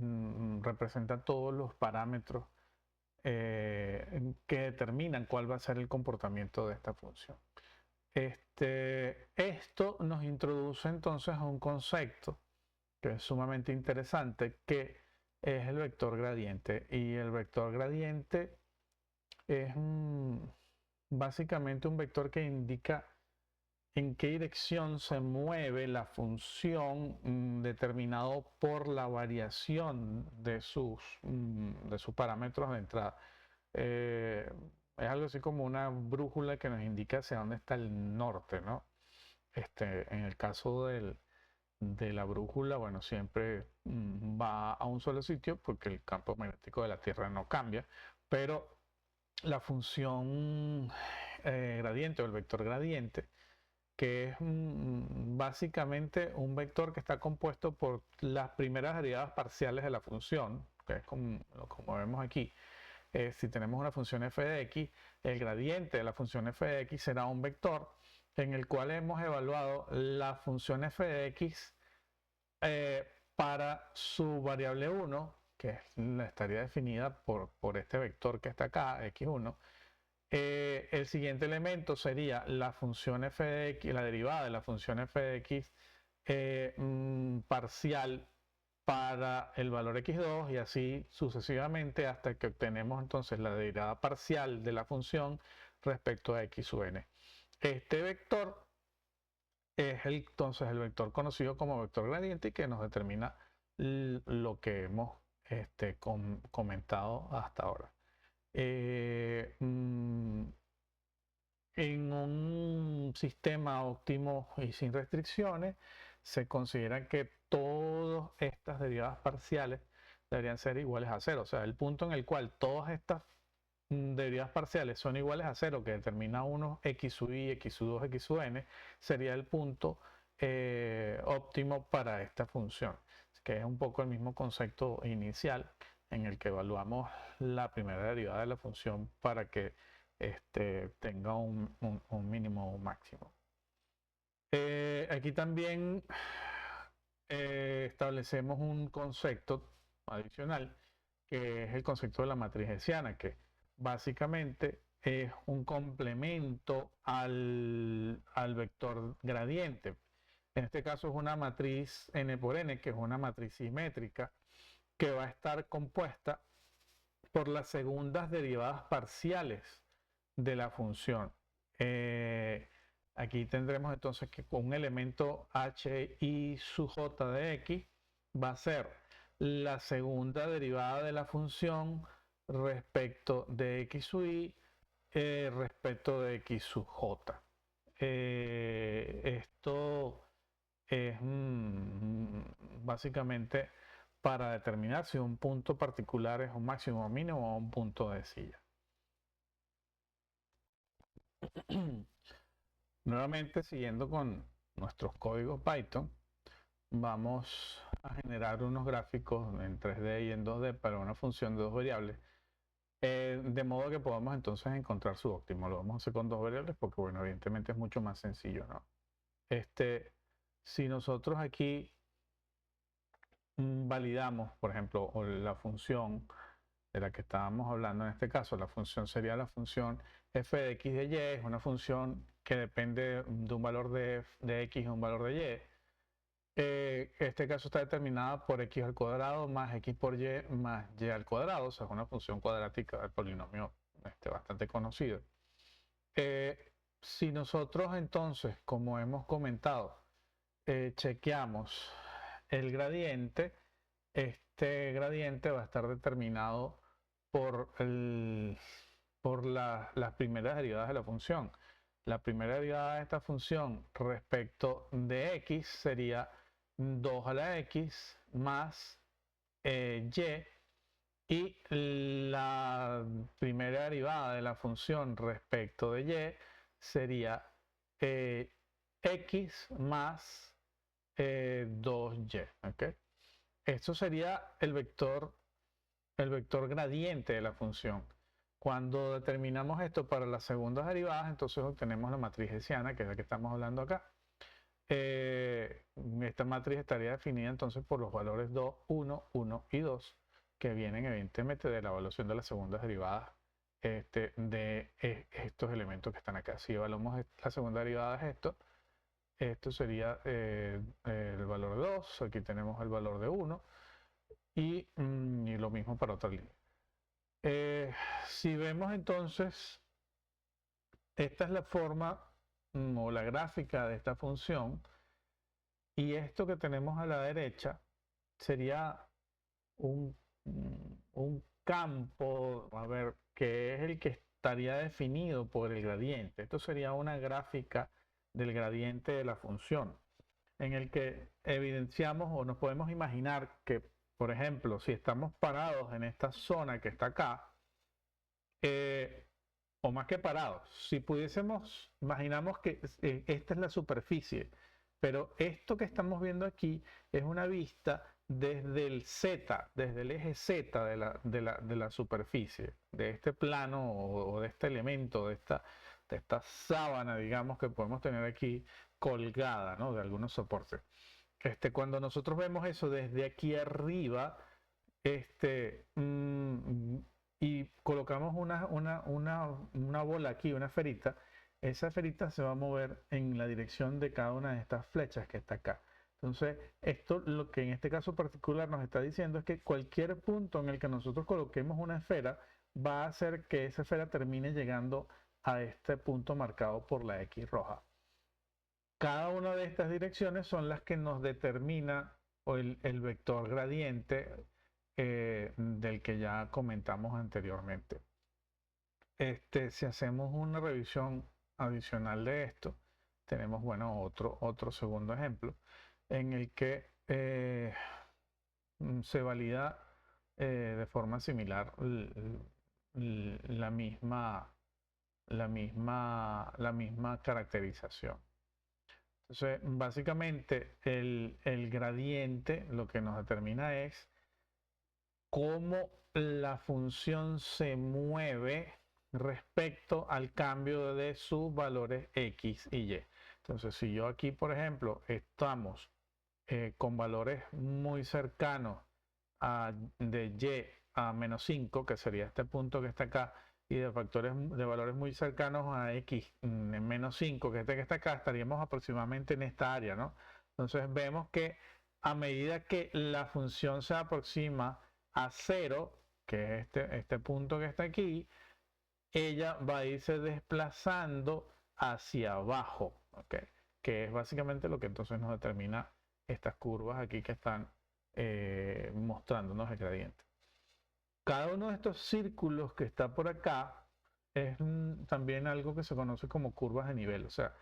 representan todos los parámetros que determinan cuál va a ser el comportamiento de esta función. Esto nos introduce entonces a un concepto que es sumamente interesante, que es el vector gradiente. Y el vector gradiente es básicamente un vector que indica en qué dirección se mueve la función determinado por la variación de sus parámetros de entrada. Es algo así como una brújula que nos indica hacia dónde está el norte, ¿no? En el caso de la brújula, bueno, siempre va a un solo sitio porque el campo magnético de la Tierra no cambia, pero la función gradiente o el vector gradiente, que es básicamente un vector que está compuesto por las primeras derivadas parciales de la función, que es como vemos aquí. Si tenemos una función f de x, el gradiente de la función f de x será un vector en el cual hemos evaluado la función f de x para su variable 1, que estaría definida por este vector que está acá, x1. El siguiente elemento sería la función f de x, la derivada de la función f de x parcial para el valor x2 y así sucesivamente hasta que obtenemos entonces la derivada parcial de la función respecto a x sub n. Este vector es entonces el vector conocido como vector gradiente y que nos determina lo que hemos comentado hasta ahora. En un sistema óptimo y sin restricciones, se considera que todas estas derivadas parciales deberían ser iguales a cero. O sea, el punto en el cual todas estas derivadas parciales son iguales a cero, que determina uno x sub i, x sub 2, x sub n, sería el punto óptimo para esta función, que es un poco el mismo concepto inicial en el que evaluamos la primera derivada de la función para que tenga un mínimo o un máximo. Aquí también establecemos un concepto adicional que es el concepto de la matriz hessiana, que básicamente es un complemento al vector gradiente. En este caso es una matriz n por n, que es una matriz simétrica, que va a estar compuesta por las segundas derivadas parciales de la función. Aquí tendremos entonces que con un elemento h i sub j de x va a ser la segunda derivada de la función respecto de x sub i respecto de x sub j. Esto es básicamente para determinar si un punto particular es un máximo o mínimo o un punto de silla. Nuevamente, siguiendo con nuestros códigos Python, vamos a generar unos gráficos en 3D y en 2D para una función de dos variables, de modo que podamos entonces encontrar su óptimo. Lo vamos a hacer con dos variables porque, bueno, evidentemente es mucho más sencillo, ¿no? Si nosotros aquí validamos, por ejemplo, la función de la que estábamos hablando en este caso, la función sería la función f de x de y, es una función que depende de un valor de x y un valor de y. Este caso está determinada por x al cuadrado más x por y más y al cuadrado, o sea, es una función cuadrática del polinomio bastante conocido. Si nosotros entonces, como hemos comentado, chequeamos el gradiente, este gradiente va a estar determinado por las primeras derivadas de la función. La primera derivada de esta función respecto de x sería 2 a la x más y la primera derivada de la función respecto de y sería x más 2y. ¿Okay? Esto sería el vector gradiente de la función. Cuando determinamos esto para las segundas derivadas, entonces obtenemos la matriz hessiana, que es la que estamos hablando acá. Esta matriz estaría definida entonces por los valores 2, 1, 1 y 2, que vienen evidentemente de la evaluación de las segundas derivadas de estos elementos que están acá. Si evaluamos la segunda derivada de esto sería el valor de 2, aquí tenemos el valor de 1 y lo mismo para otra línea. Si vemos entonces, esta es la forma o la gráfica de esta función, y esto que tenemos a la derecha sería un campo, a ver, que es el que estaría definido por el gradiente. Esto sería una gráfica del gradiente de la función, en el que evidenciamos o nos podemos imaginar que, por ejemplo, si estamos parados en esta zona que está acá, o más que parados, si pudiésemos, imaginamos que esta es la superficie, pero esto que estamos viendo aquí es una vista desde el Z, desde el eje Z de la superficie, de este plano o de este elemento, de esta sábana, digamos, que podemos tener aquí colgada, ¿no? De algunos soportes. Cuando nosotros vemos eso desde aquí arriba, y colocamos una bola aquí, una esferita, esa esferita se va a mover en la dirección de cada una de estas flechas que está acá. Entonces, esto lo que en este caso particular nos está diciendo es que cualquier punto en el que nosotros coloquemos una esfera va a hacer que esa esfera termine llegando a este punto marcado por la X roja. Cada una de estas direcciones son las que nos determina el vector gradiente del que ya comentamos anteriormente. Si hacemos una revisión adicional de esto, tenemos, bueno, otro segundo ejemplo en el que se valida de forma similar la misma caracterización. Entonces, básicamente, el gradiente lo que nos determina es cómo la función se mueve respecto al cambio de sus valores X y Y. Entonces, si yo aquí, por ejemplo, estamos con valores muy cercanos de Y a menos 5, que sería este punto que está acá, y de valores muy cercanos a X en menos 5, que que está acá, estaríamos aproximadamente en esta área, ¿no? Entonces vemos que a medida que la función se aproxima a 0, que es este punto que está aquí, ella va a irse desplazando hacia abajo, ¿ok? Que es básicamente lo que entonces nos determina estas curvas aquí que están mostrándonos el gradiente. Cada uno de estos círculos que está por acá es también algo que se conoce como curvas de nivel. O sea,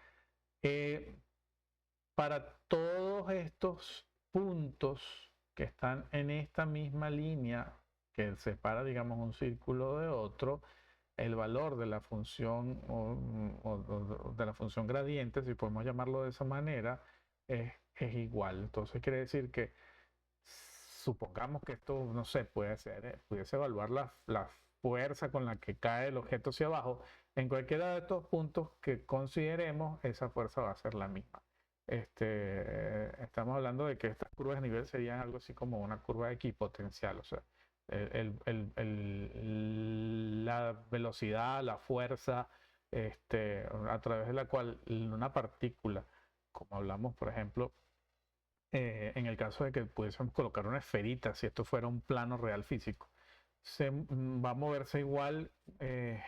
para todos estos puntos que están en esta misma línea que separa, digamos, un círculo de otro, el valor de la función o de la función gradiente, si podemos llamarlo de esa manera, es igual. Entonces quiere decir que supongamos que esto, no sé, pudiese evaluar la fuerza con la que cae el objeto hacia abajo. En cualquiera de estos puntos que consideremos, esa fuerza va a ser la misma. Estamos hablando de que estas curvas de nivel serían algo así como una curva equipotencial, o sea, la velocidad, la fuerza, a través de la cual una partícula, como hablamos, por ejemplo, en el caso de que pudiésemos colocar una esferita, si esto fuera un plano real físico, va a moverse igual que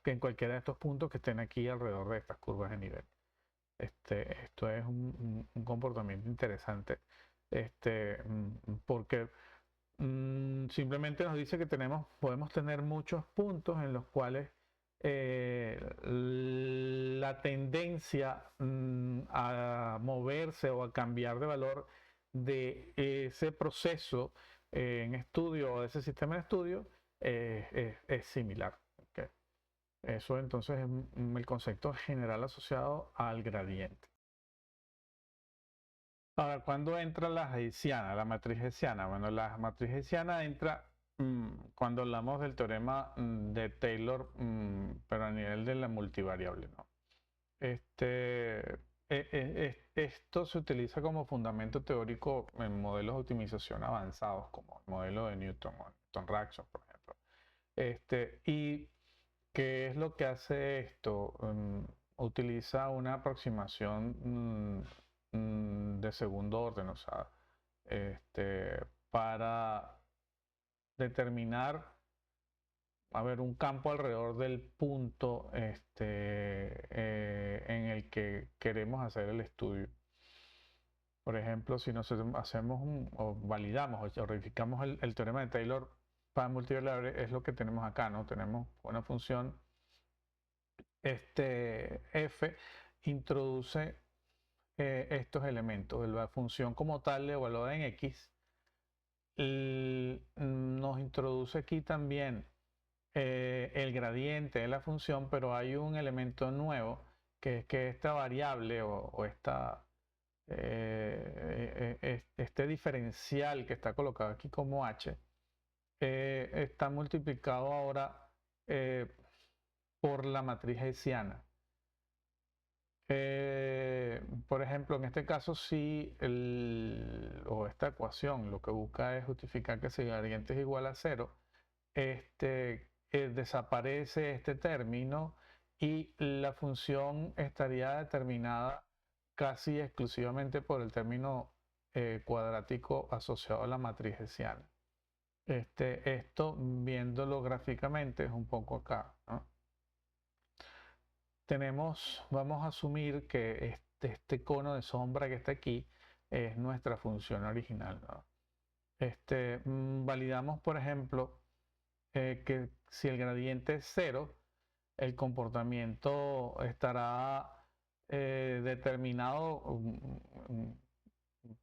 en cualquiera de estos puntos que estén aquí alrededor de estas curvas de nivel. Esto es un comportamiento interesante, porque simplemente nos dice que podemos tener muchos puntos en los cuales la tendencia a moverse o a cambiar de valor de ese proceso en estudio o de ese sistema de estudio es similar. ¿Okay? Eso entonces es el concepto general asociado al gradiente. Ahora, ¿cuándo entra la Hessiana, la matriz Hessiana? Bueno, la matriz Hessiana entra cuando hablamos del teorema de Taylor, pero a nivel de la multivariable, ¿no? Esto se utiliza como fundamento teórico en modelos de optimización avanzados, como el modelo de Newton o Newton-Raphson, por ejemplo. ¿Y qué es lo que hace esto? Utiliza una aproximación de segundo orden, o sea, para determinar, un campo alrededor del punto en el que queremos hacer el estudio. Por ejemplo, si nosotros hacemos o validamos o verificamos el teorema de Taylor para multivariable, es lo que tenemos acá, ¿no? Tenemos una función f introduce estos elementos. La función como tal evaluada en x nos introduce aquí también el gradiente de la función, pero hay un elemento nuevo que es que esta variable o este diferencial que está colocado aquí como h está multiplicado ahora por la matriz hessiana. Por ejemplo, en este caso, si esta ecuación lo que busca es justificar que si el gradiente es igual a 0, desaparece este término y la función estaría determinada casi exclusivamente por el término cuadrático asociado a la matriz hessiana. Esto viéndolo gráficamente es un poco acá, ¿no? Vamos a asumir que este cono de sombra que está aquí es nuestra función original, ¿no? Validamos, por ejemplo, que si el gradiente es 0, el comportamiento estará determinado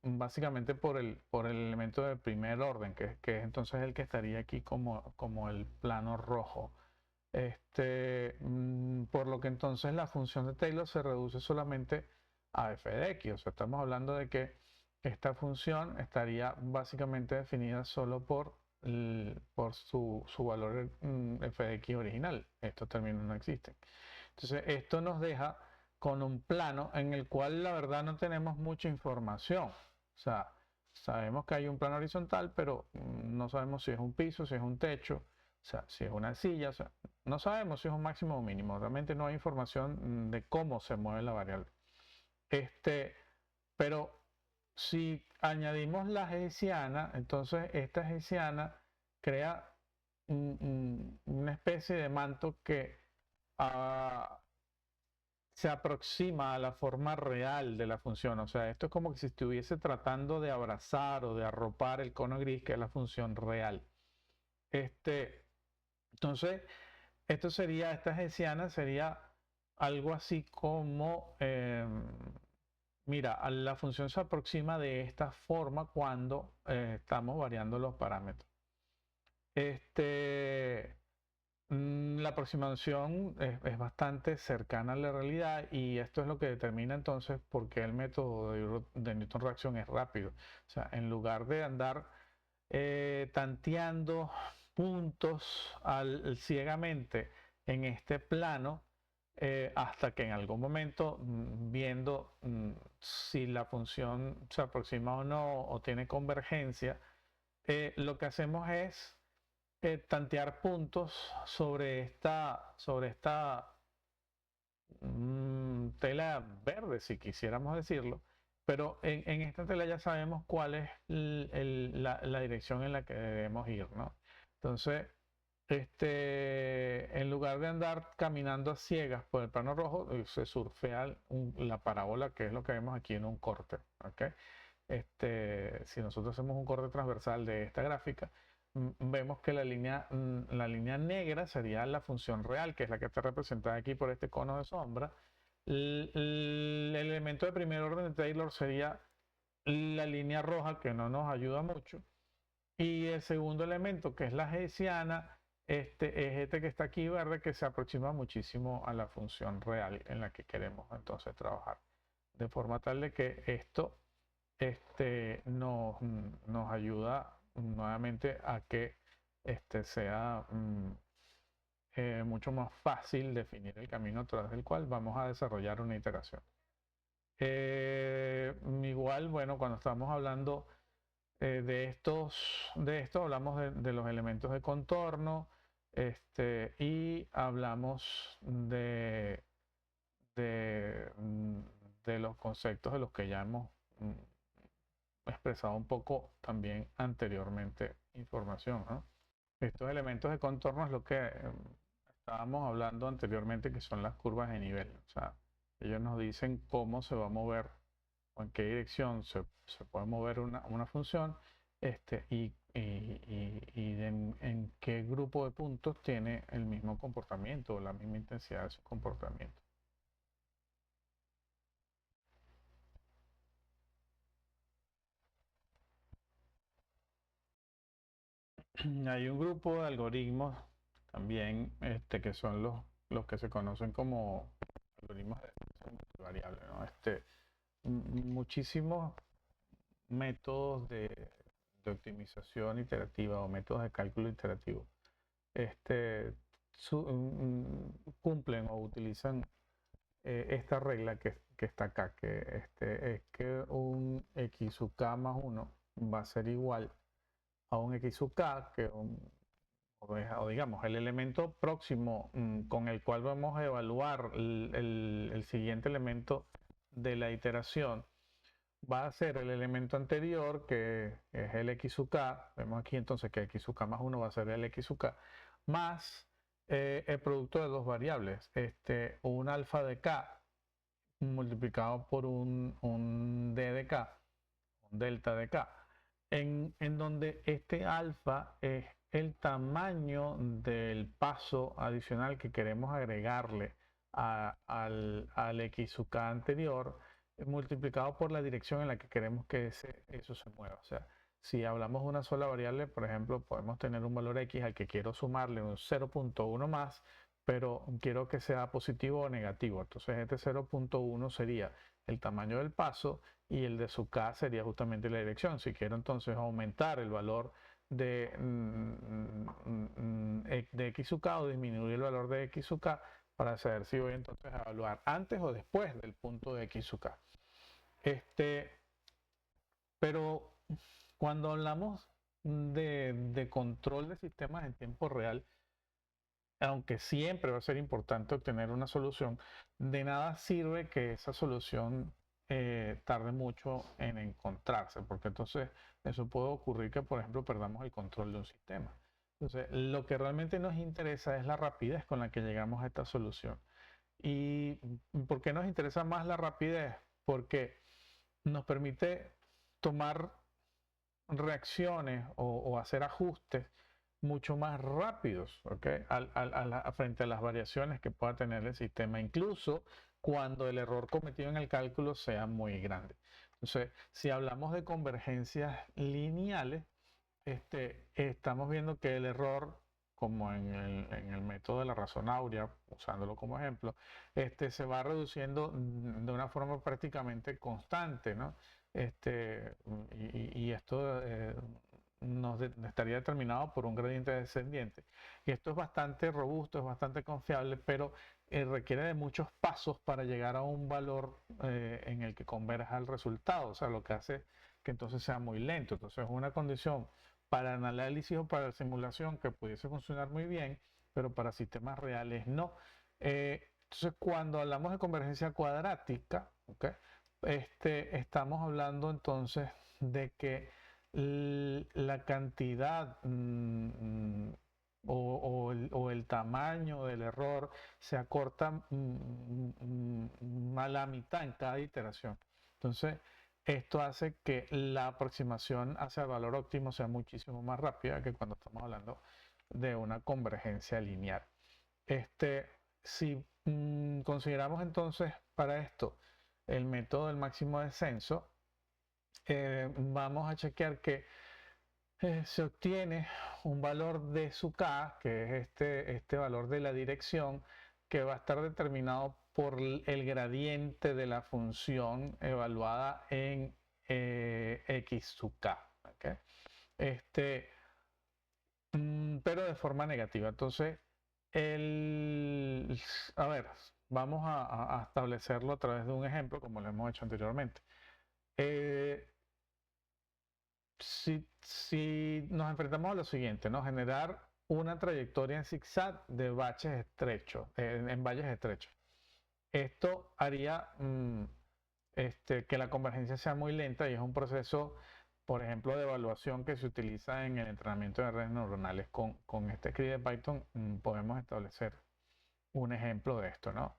básicamente por el elemento de primer orden, que es entonces el que estaría aquí como el plano rojo. Por lo que entonces la función de Taylor se reduce solamente a f de x. O sea, estamos hablando de que esta función estaría básicamente definida solo por su valor f de x original. Estos términos no existen. Entonces, esto nos deja con un plano en el cual la verdad no tenemos mucha información. O sea, sabemos que hay un plano horizontal, pero no sabemos si es un piso, si es un techo, o sea, si es una silla, o sea, no sabemos si es un máximo o mínimo. Realmente no hay información de cómo se mueve la variable. Pero si añadimos la hessiana, entonces esta hessiana crea una especie de manto que se aproxima a la forma real de la función. O sea, esto es como que si estuviese tratando de abrazar o de arropar el cono gris, que es la función real. Entonces, esta hessiana sería algo así como, mira, la función se aproxima de esta forma cuando estamos variando los parámetros. La aproximación es bastante cercana a la realidad y esto es lo que determina entonces por qué el método de Newton-Raphson es rápido. O sea, en lugar de andar tanteando puntos ciegamente en este plano, hasta que en algún momento, viendo si la función se aproxima o no o tiene convergencia, lo que hacemos es tantear puntos sobre esta tela verde, si quisiéramos decirlo, pero en esta tela ya sabemos cuál es la dirección en la que debemos ir, ¿no? Entonces, en lugar de andar caminando a ciegas por el plano rojo, se surfea la parábola, que es lo que vemos aquí en un corte, ¿ok? Si nosotros hacemos un corte transversal de esta gráfica, vemos que la línea negra sería la función real, que es la que está representada aquí por este cono de sombra. El elemento de primer orden de Taylor sería la línea roja, que no nos ayuda mucho. Y el segundo elemento, que es la hessiana, es este que está aquí verde, que se aproxima muchísimo a la función real en la que queremos entonces trabajar. De forma tal de que esto nos ayuda nuevamente a que sea mucho más fácil definir el camino a través del cual vamos a desarrollar una iteración. Igual, bueno, cuando estamos hablando de esto hablamos de los elementos de contorno, y hablamos de los conceptos de los que ya hemos expresado un poco también anteriormente información, ¿no? Estos elementos de contorno es lo que estábamos hablando anteriormente, que son las curvas de nivel. O sea, ellos nos dicen cómo se va a mover o en qué dirección se puede mover una función, y en qué grupo de puntos tiene el mismo comportamiento o la misma intensidad de su comportamiento. Hay un grupo de algoritmos también, que son los que se conocen como algoritmos de definición multivariable, ¿no? Muchísimos métodos de optimización iterativa o métodos de cálculo iterativo cumplen o utilizan esta regla que está acá, que es que un x sub k más 1 va a ser igual a un x sub k, que o digamos, el elemento próximo con el cual vamos a evaluar el siguiente elemento de la iteración, va a ser el elemento anterior, que es el x sub k. Vemos aquí entonces que x sub k más 1 va a ser el x sub k, más el producto de dos variables, un alfa de k multiplicado por un d de k, un delta de k, en donde este alfa es el tamaño del paso adicional que queremos agregarle al x sub k anterior, multiplicado por la dirección en la que queremos que eso se mueva. O sea, si hablamos de una sola variable, por ejemplo, podemos tener un valor x al que quiero sumarle un 0.1 más, pero quiero que sea positivo o negativo. Entonces este 0.1 sería el tamaño del paso y el de su k sería justamente la dirección. Si quiero entonces aumentar el valor de x sub k o disminuir el valor de x sub k, para saber si voy entonces a evaluar antes o después del punto de x sub k. Pero cuando hablamos de control de sistemas en tiempo real, aunque siempre va a ser importante obtener una solución, de nada sirve que esa solución tarde mucho en encontrarse, porque entonces eso puede ocurrir que, por ejemplo, perdamos el control de un sistema. Entonces, lo que realmente nos interesa es la rapidez con la que llegamos a esta solución. ¿Y por qué nos interesa más la rapidez? Porque nos permite tomar reacciones o hacer ajustes mucho más rápidos, ¿okay? Frente a las variaciones que pueda tener el sistema, incluso cuando el error cometido en el cálculo sea muy grande. Entonces, si hablamos de convergencias lineales, estamos viendo que el error, como en el método de la razón áurea, usándolo como ejemplo, se va reduciendo de una forma prácticamente constante, ¿no? Y esto estaría determinado por un gradiente descendiente. Y esto es bastante robusto, es bastante confiable, pero requiere de muchos pasos para llegar a un valor en el que converja el resultado, o sea, lo que hace que entonces sea muy lento. Entonces es una condición para el análisis o para la simulación que pudiese funcionar muy bien, pero para sistemas reales no. Entonces, cuando hablamos de convergencia cuadrática, ¿okay? Estamos hablando entonces de que la cantidad o el tamaño del error se acorta a la mitad en cada iteración. Entonces, esto hace que la aproximación hacia el valor óptimo sea muchísimo más rápida que cuando estamos hablando de una convergencia lineal. Si consideramos entonces para esto el método del máximo descenso, vamos a chequear que se obtiene un valor de su k, que es este valor de la dirección, que va a estar determinado por el gradiente de la función evaluada en x sub k. ¿Okay? Pero de forma negativa. Entonces, a ver, vamos a establecerlo a través de un ejemplo, como lo hemos hecho anteriormente. Si nos enfrentamos a lo siguiente, ¿no? Generar una trayectoria en zigzag de baches estrechos, en valles estrechos. Esto haría que la convergencia sea muy lenta y es un proceso, por ejemplo, de evaluación que se utiliza en el entrenamiento de redes neuronales. Con este script de Python podemos establecer un ejemplo de esto, ¿no?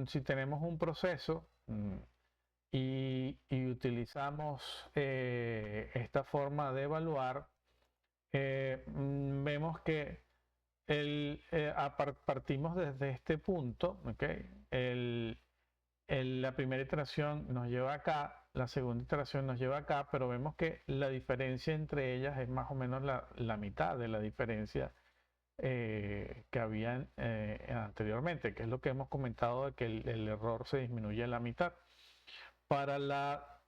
Si tenemos un proceso y utilizamos esta forma de evaluar, vemos que partimos desde este punto, ¿okay? La primera iteración nos lleva acá, la segunda iteración nos lleva acá, pero vemos que la diferencia entre ellas es más o menos la mitad de la diferencia que había anteriormente, que es lo que hemos comentado de que el error se disminuye a la mitad. Para la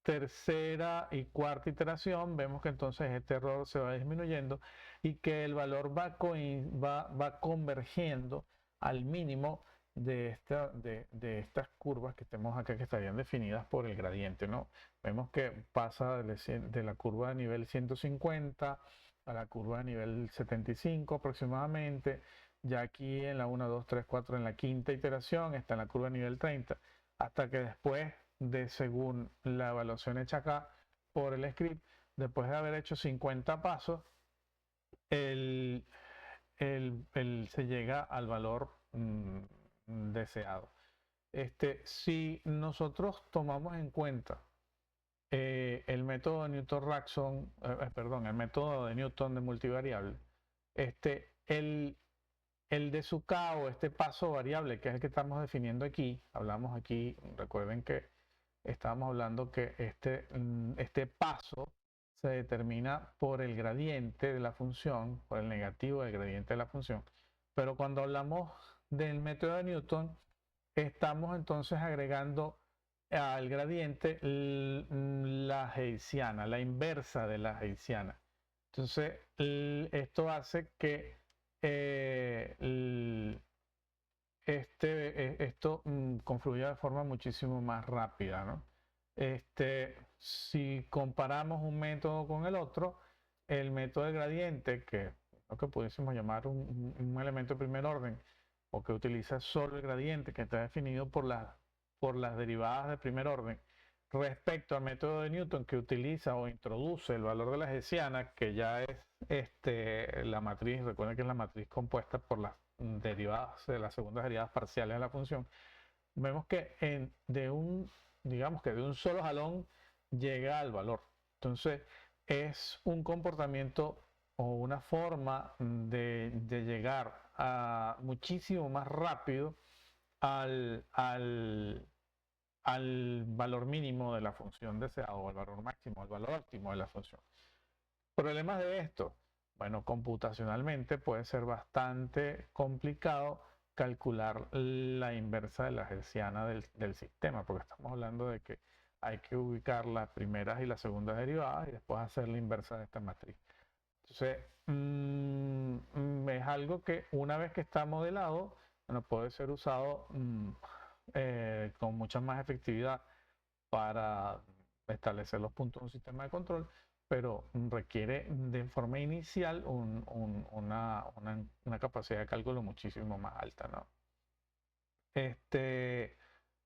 tercera y cuarta iteración vemos que entonces este error se va disminuyendo y que el valor va convergiendo al mínimo de estas curvas que tenemos acá, que estarían definidas por el gradiente, ¿no? Vemos que pasa de la curva de nivel 150 a la curva de nivel 75 aproximadamente. Ya aquí en la 1, 2, 3, 4, en la quinta iteración está en la curva de nivel 30. hasta que después de, según la evaluación hecha acá por el script, después de haber hecho 50 pasos, el, se llega al valor deseado. Si nosotros tomamos en cuenta el método de Newton-Raphson, perdón, el método de Newton de multivariable, el de su K o este paso variable, que es el que estamos definiendo aquí, hablamos aquí, recuerden que estábamos hablando que este paso se determina por el gradiente de la función, por el negativo del gradiente de la función, pero cuando hablamos del método de Newton, estamos entonces agregando al gradiente la Hessiana, la inversa de la Hessiana. Entonces, esto hace que esto confluya de forma muchísimo más rápida, ¿no? Si comparamos un método con el otro, el método de gradiente, que lo que pudiésemos llamar un elemento de primer orden, o que utiliza solo el gradiente, que está definido por las derivadas de primer orden, respecto al método de Newton, que utiliza o introduce el valor de la Hessiana, que ya es la matriz, recuerden que es la matriz compuesta por las derivadas de las segundas derivadas parciales de la función. Vemos que digamos que de un solo jalón llega al valor. Entonces, es un comportamiento o una forma de llegar a muchísimo más rápido al valor mínimo de la función deseado, o al valor máximo, al valor óptimo de la función. ¿Problemas de esto? Bueno, computacionalmente puede ser bastante complicado calcular la inversa de la Hessiana del sistema, porque estamos hablando de que hay que ubicar las primeras y las segundas derivadas y después hacer la inversa de esta matriz. Entonces, es algo que una vez que está modelado, bueno, puede ser usado con mucha más efectividad para establecer los puntos de un sistema de control, pero requiere de forma inicial una capacidad de cálculo muchísimo más alta, ¿no?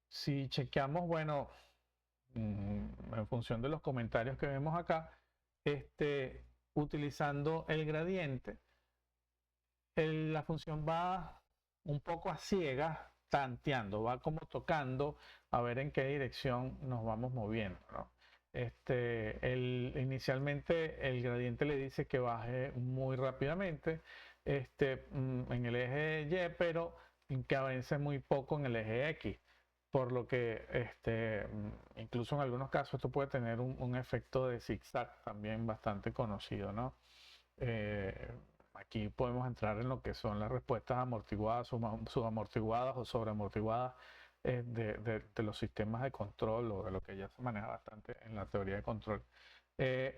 Si chequeamos, bueno, en función de los comentarios que vemos acá, utilizando el gradiente, la función va un poco a ciegas, tanteando, va como tocando a ver en qué dirección nos vamos moviendo, ¿no? Inicialmente el gradiente le dice que baje muy rápidamente en el eje Y, pero que avance muy poco en el eje X. Por lo que incluso en algunos casos esto puede tener un efecto de zigzag también bastante conocido, ¿no? Aquí podemos entrar en lo que son las respuestas amortiguadas, subamortiguadas o sobreamortiguadas de los sistemas de control, o de lo que ya se maneja bastante en la teoría de control.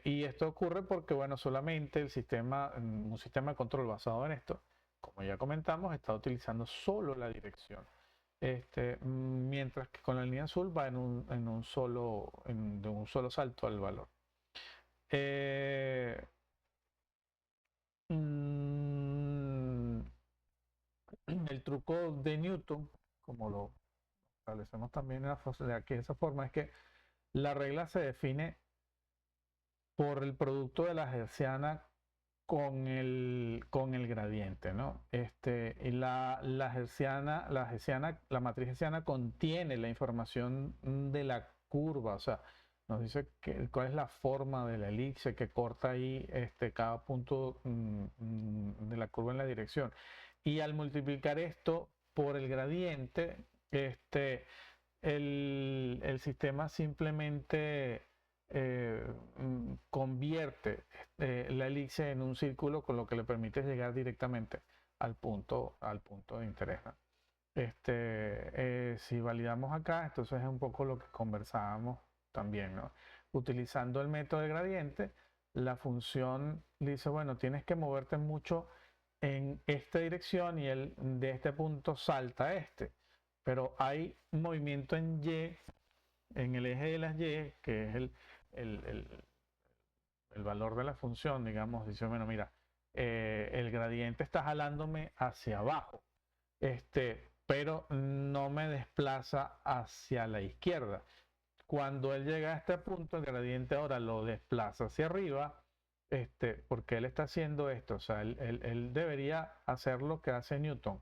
Y esto ocurre porque, bueno, solamente un sistema de control basado en esto, como ya comentamos, está utilizando solo la dirección. Mientras que con la línea azul va de un solo salto al valor. El truco de Newton, como lo establecemos también de aquí de esa forma, es que la regla se define por el producto de la Hessiana con el gradiente, ¿no? Y la matriz Hessiana contiene la información de la curva, o sea, nos dice cuál es la forma de la elipse que corta ahí cada punto de la curva en la dirección. Y al multiplicar esto por el gradiente, el sistema simplemente convierte la elipse en un círculo, con lo que le permite llegar directamente al punto de interés, ¿no? Si validamos acá, entonces es un poco lo que conversábamos también, ¿no? Utilizando el método de gradiente, la función dice, bueno, tienes que moverte mucho en esta dirección y de este punto salta a pero hay movimiento en Y, en el eje de las Y, que es el valor de la función, digamos, dice, bueno, mira, el gradiente está jalándome hacia abajo, pero no me desplaza hacia la izquierda. Cuando él llega a este punto, el gradiente ahora lo desplaza hacia arriba, porque él está haciendo esto. O sea, él debería hacer lo que hace Newton,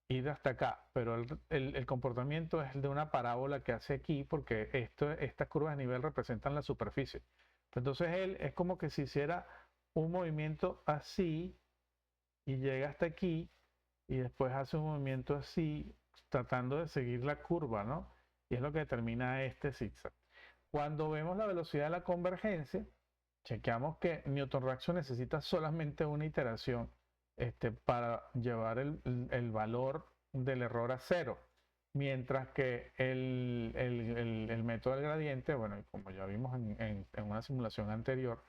ir hasta acá, pero el comportamiento es de una parábola que hace aquí, porque estas curvas de nivel representan la superficie. Entonces él es como que si hiciera un movimiento así y llega hasta aquí y después hace un movimiento así, tratando de seguir la curva, ¿no? Y es lo que determina este zigzag. Cuando vemos la velocidad de la convergencia, chequeamos que Newton Raphson necesita solamente una iteración para llevar el valor del error a cero. Mientras que el método del gradiente, bueno, como ya vimos en una simulación anterior,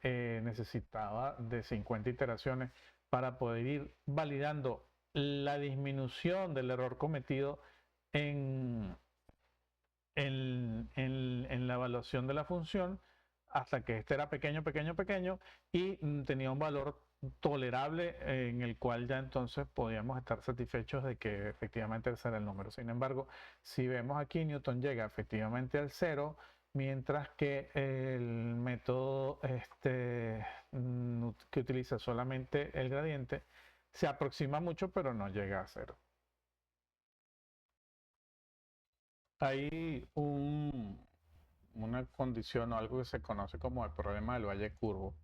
necesitaba de 50 iteraciones para poder ir validando la disminución del error cometido en la evaluación de la función, hasta que este era pequeño, pequeño, pequeño, y tenía un valor tolerable, en el cual ya entonces podíamos estar satisfechos de que efectivamente ese era el número. Sin embargo, si vemos aquí, Newton llega efectivamente al cero, mientras que el método que utiliza solamente el gradiente se aproxima mucho, pero no llega a cero. Hay una condición o algo que se conoce como el problema del valle curvo.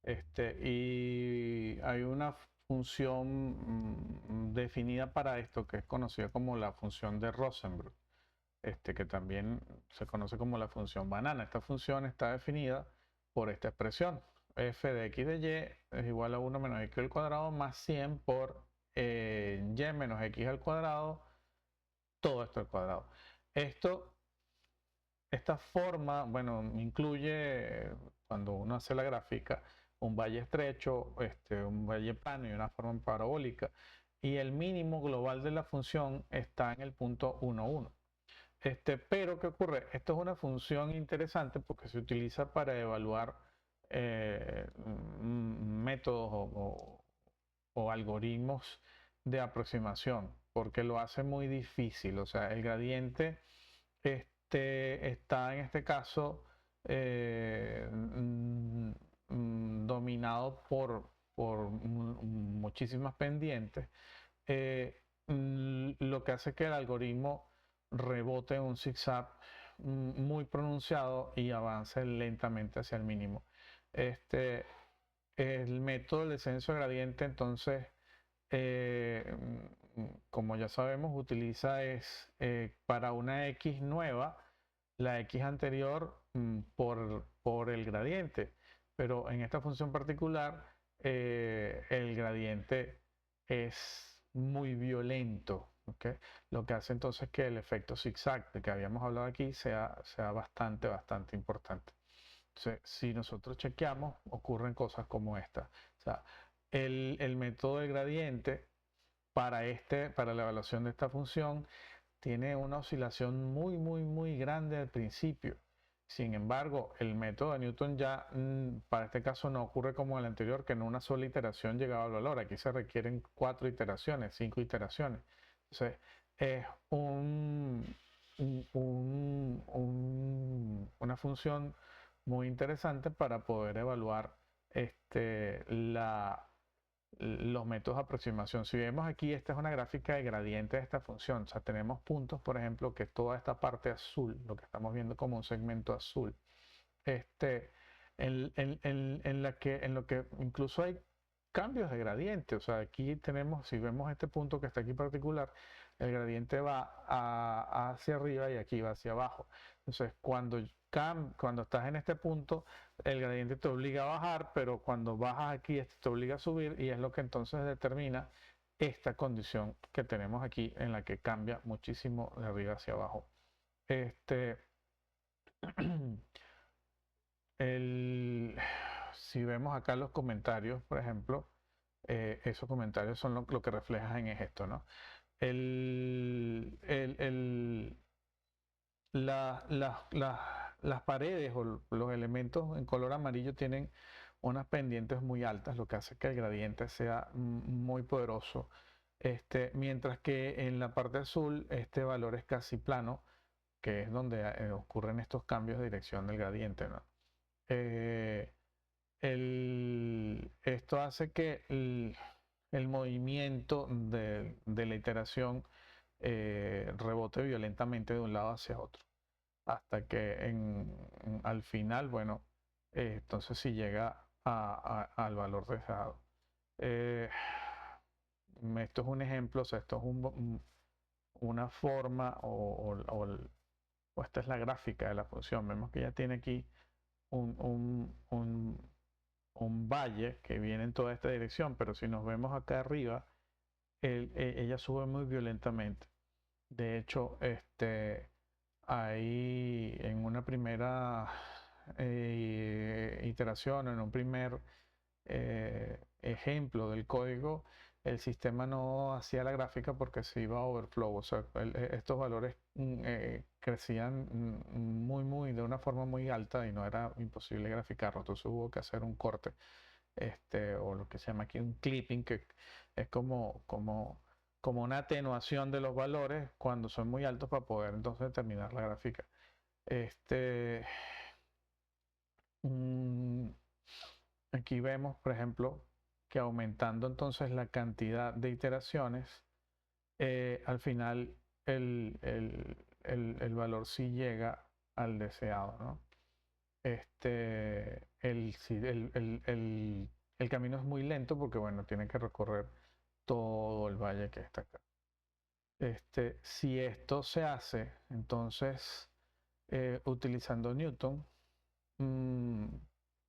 Y hay una función definida para esto, que es conocida como la función de Rosenbrock, que también se conoce como la función banana. Esta función está definida por esta expresión: f de x de y es igual a 1 menos x al cuadrado más 100 por y menos x al cuadrado, todo esto al cuadrado. Esta forma, bueno, incluye, cuando uno hace la gráfica, un valle estrecho, un valle plano y una forma parabólica. Y el mínimo global de la función está en el punto 1, 1. Pero, ¿qué ocurre? Esto es una función interesante porque se utiliza para evaluar métodos o algoritmos de aproximación, porque lo hace muy difícil. O sea, el gradiente está en este caso dominado por muchísimas pendientes, lo que hace que el algoritmo rebote en un zigzag muy pronunciado y avance lentamente hacia el mínimo. El método del descenso de gradiente, entonces, como ya sabemos, utiliza para una x nueva, la x anterior por el gradiente, pero en esta función particular el gradiente es muy violento, ¿okay? Lo que hace entonces que el efecto zigzag de que habíamos hablado aquí sea bastante, bastante importante. Entonces, si nosotros chequeamos, ocurren cosas como esta. O sea, el método de gradiente para la evaluación de esta función tiene una oscilación muy, muy, muy grande al principio. Sin embargo, el método de Newton ya para este caso no ocurre como el anterior, que en una sola iteración llegaba al valor. Aquí se requieren 4 iteraciones, 5 iteraciones. Entonces, es una función muy interesante para poder evaluar los métodos de aproximación. Si vemos aquí, esta es una gráfica de gradiente de esta función. O sea, tenemos puntos, por ejemplo, que toda esta parte azul, lo que estamos viendo como un segmento azul, en lo que incluso hay cambios de gradiente. O sea, aquí tenemos, si vemos este punto que está aquí particular, el gradiente va hacia arriba y aquí va hacia abajo. Entonces, cuando estás en este punto, el gradiente te obliga a bajar, pero cuando bajas aquí, este te obliga a subir, y es lo que entonces determina esta condición que tenemos aquí, en la que cambia muchísimo de arriba hacia abajo. Si vemos acá los comentarios, por ejemplo, esos comentarios son lo que reflejan en esto, ¿no? Las paredes o los elementos en color amarillo tienen unas pendientes muy altas, lo que hace que el gradiente sea muy poderoso. Mientras que en la parte azul este valor es casi plano, que es donde ocurren estos cambios de dirección del gradiente, ¿no? Eh, Esto hace que el movimiento de la iteración rebote violentamente de un lado hacia otro, hasta que al final, bueno, entonces si llega al valor deseado. Eh, Esto es un ejemplo, o sea, esto es una forma o esta es la gráfica de la función. Vemos que ya tiene aquí un, un, un, un valle que viene en toda esta dirección, pero si nos vemos acá arriba, ella sube muy violentamente. De hecho, ahí en una primera iteración, en un primer ejemplo del código, el sistema no hacía la gráfica porque se iba a overflow. O sea, estos valores crecían de una forma muy alta y no era imposible graficarlo. Entonces hubo que hacer un corte, o lo que se llama aquí un clipping, que es como una atenuación de los valores cuando son muy altos para poder entonces determinar la gráfica. Este, mm, Aquí vemos, por ejemplo, que aumentando entonces la cantidad de iteraciones, al final el valor sí llega al deseado, ¿no? Sí, el camino es muy lento porque, bueno, tiene que recorrer todo el valle que está acá. Si esto se hace, entonces, utilizando Newton, mm,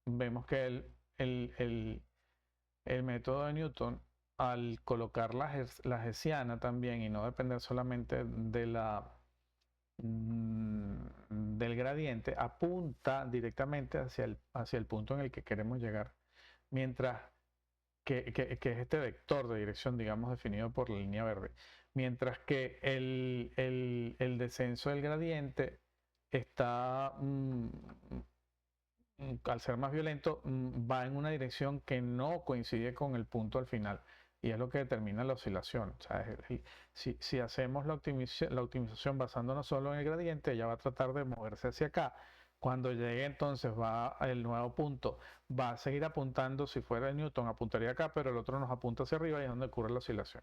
vemos que el método de Newton, al colocar la hessiana también y no depender solamente del gradiente, apunta directamente hacia el punto en el que queremos llegar. Mientras que es este vector de dirección, digamos, definido por la línea verde. Mientras que el descenso del gradiente está, al ser más violento, va en una dirección que no coincide con el punto al final. Y es lo que determina la oscilación. O sea, si hacemos la optimización basándonos solo en el gradiente, ella va a tratar de moverse hacia acá. Cuando llegue entonces va el nuevo punto, va a seguir apuntando. Si fuera de Newton apuntaría acá, pero el otro nos apunta hacia arriba y es donde ocurre la oscilación.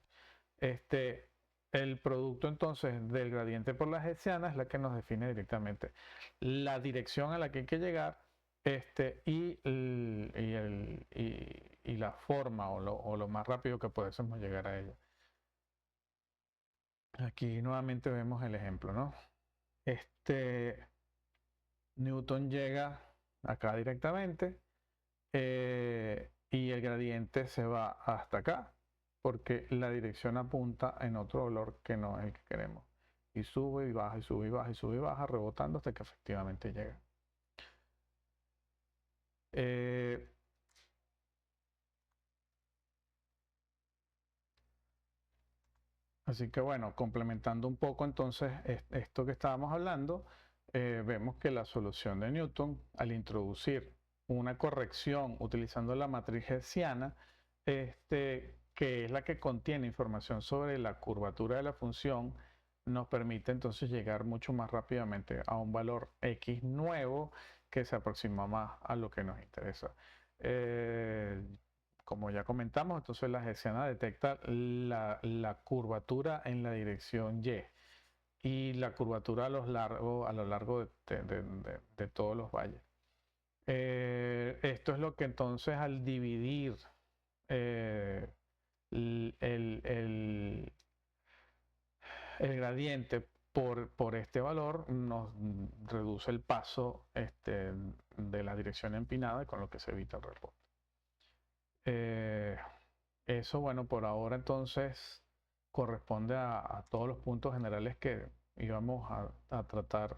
El producto entonces del gradiente por las hessianas es la que nos define directamente la dirección a la que hay que llegar, y la forma o lo más rápido que podemos llegar a ella. Aquí nuevamente vemos el ejemplo, ¿no? Newton llega acá directamente, y el gradiente se va hasta acá porque la dirección apunta en otro valor que no es el que queremos. Y sube y baja y sube y baja y sube y baja, rebotando hasta que efectivamente llega. Eh, Así que bueno, complementando un poco entonces esto que estábamos hablando, vemos que la solución de Newton, al introducir una corrección utilizando la matriz hessiana, que es la que contiene información sobre la curvatura de la función, nos permite entonces llegar mucho más rápidamente a un valor X nuevo que se aproxima más a lo que nos interesa. Como ya comentamos, entonces la hessiana detecta la curvatura en la dirección Y y la curvatura a lo largo de todos los valles. Esto es lo que entonces al dividir eh, el, el- el- el gradiente por este valor nos reduce el paso de la dirección empinada, con lo que se evita el rebote. Eso, bueno, por ahora entonces corresponde a todos los puntos generales que íbamos a tratar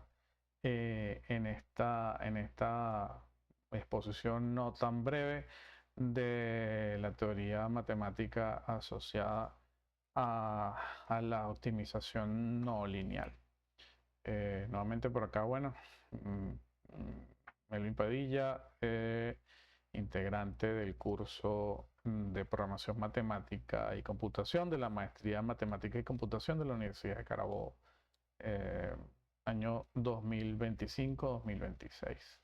en esta exposición no tan breve de la teoría matemática asociada a la optimización no lineal. Nuevamente por acá, bueno, Melvin Padilla, integrante del curso de Programación Matemática y Computación de la Maestría en Matemática y Computación de la Universidad de Carabobo, año 2025-2026.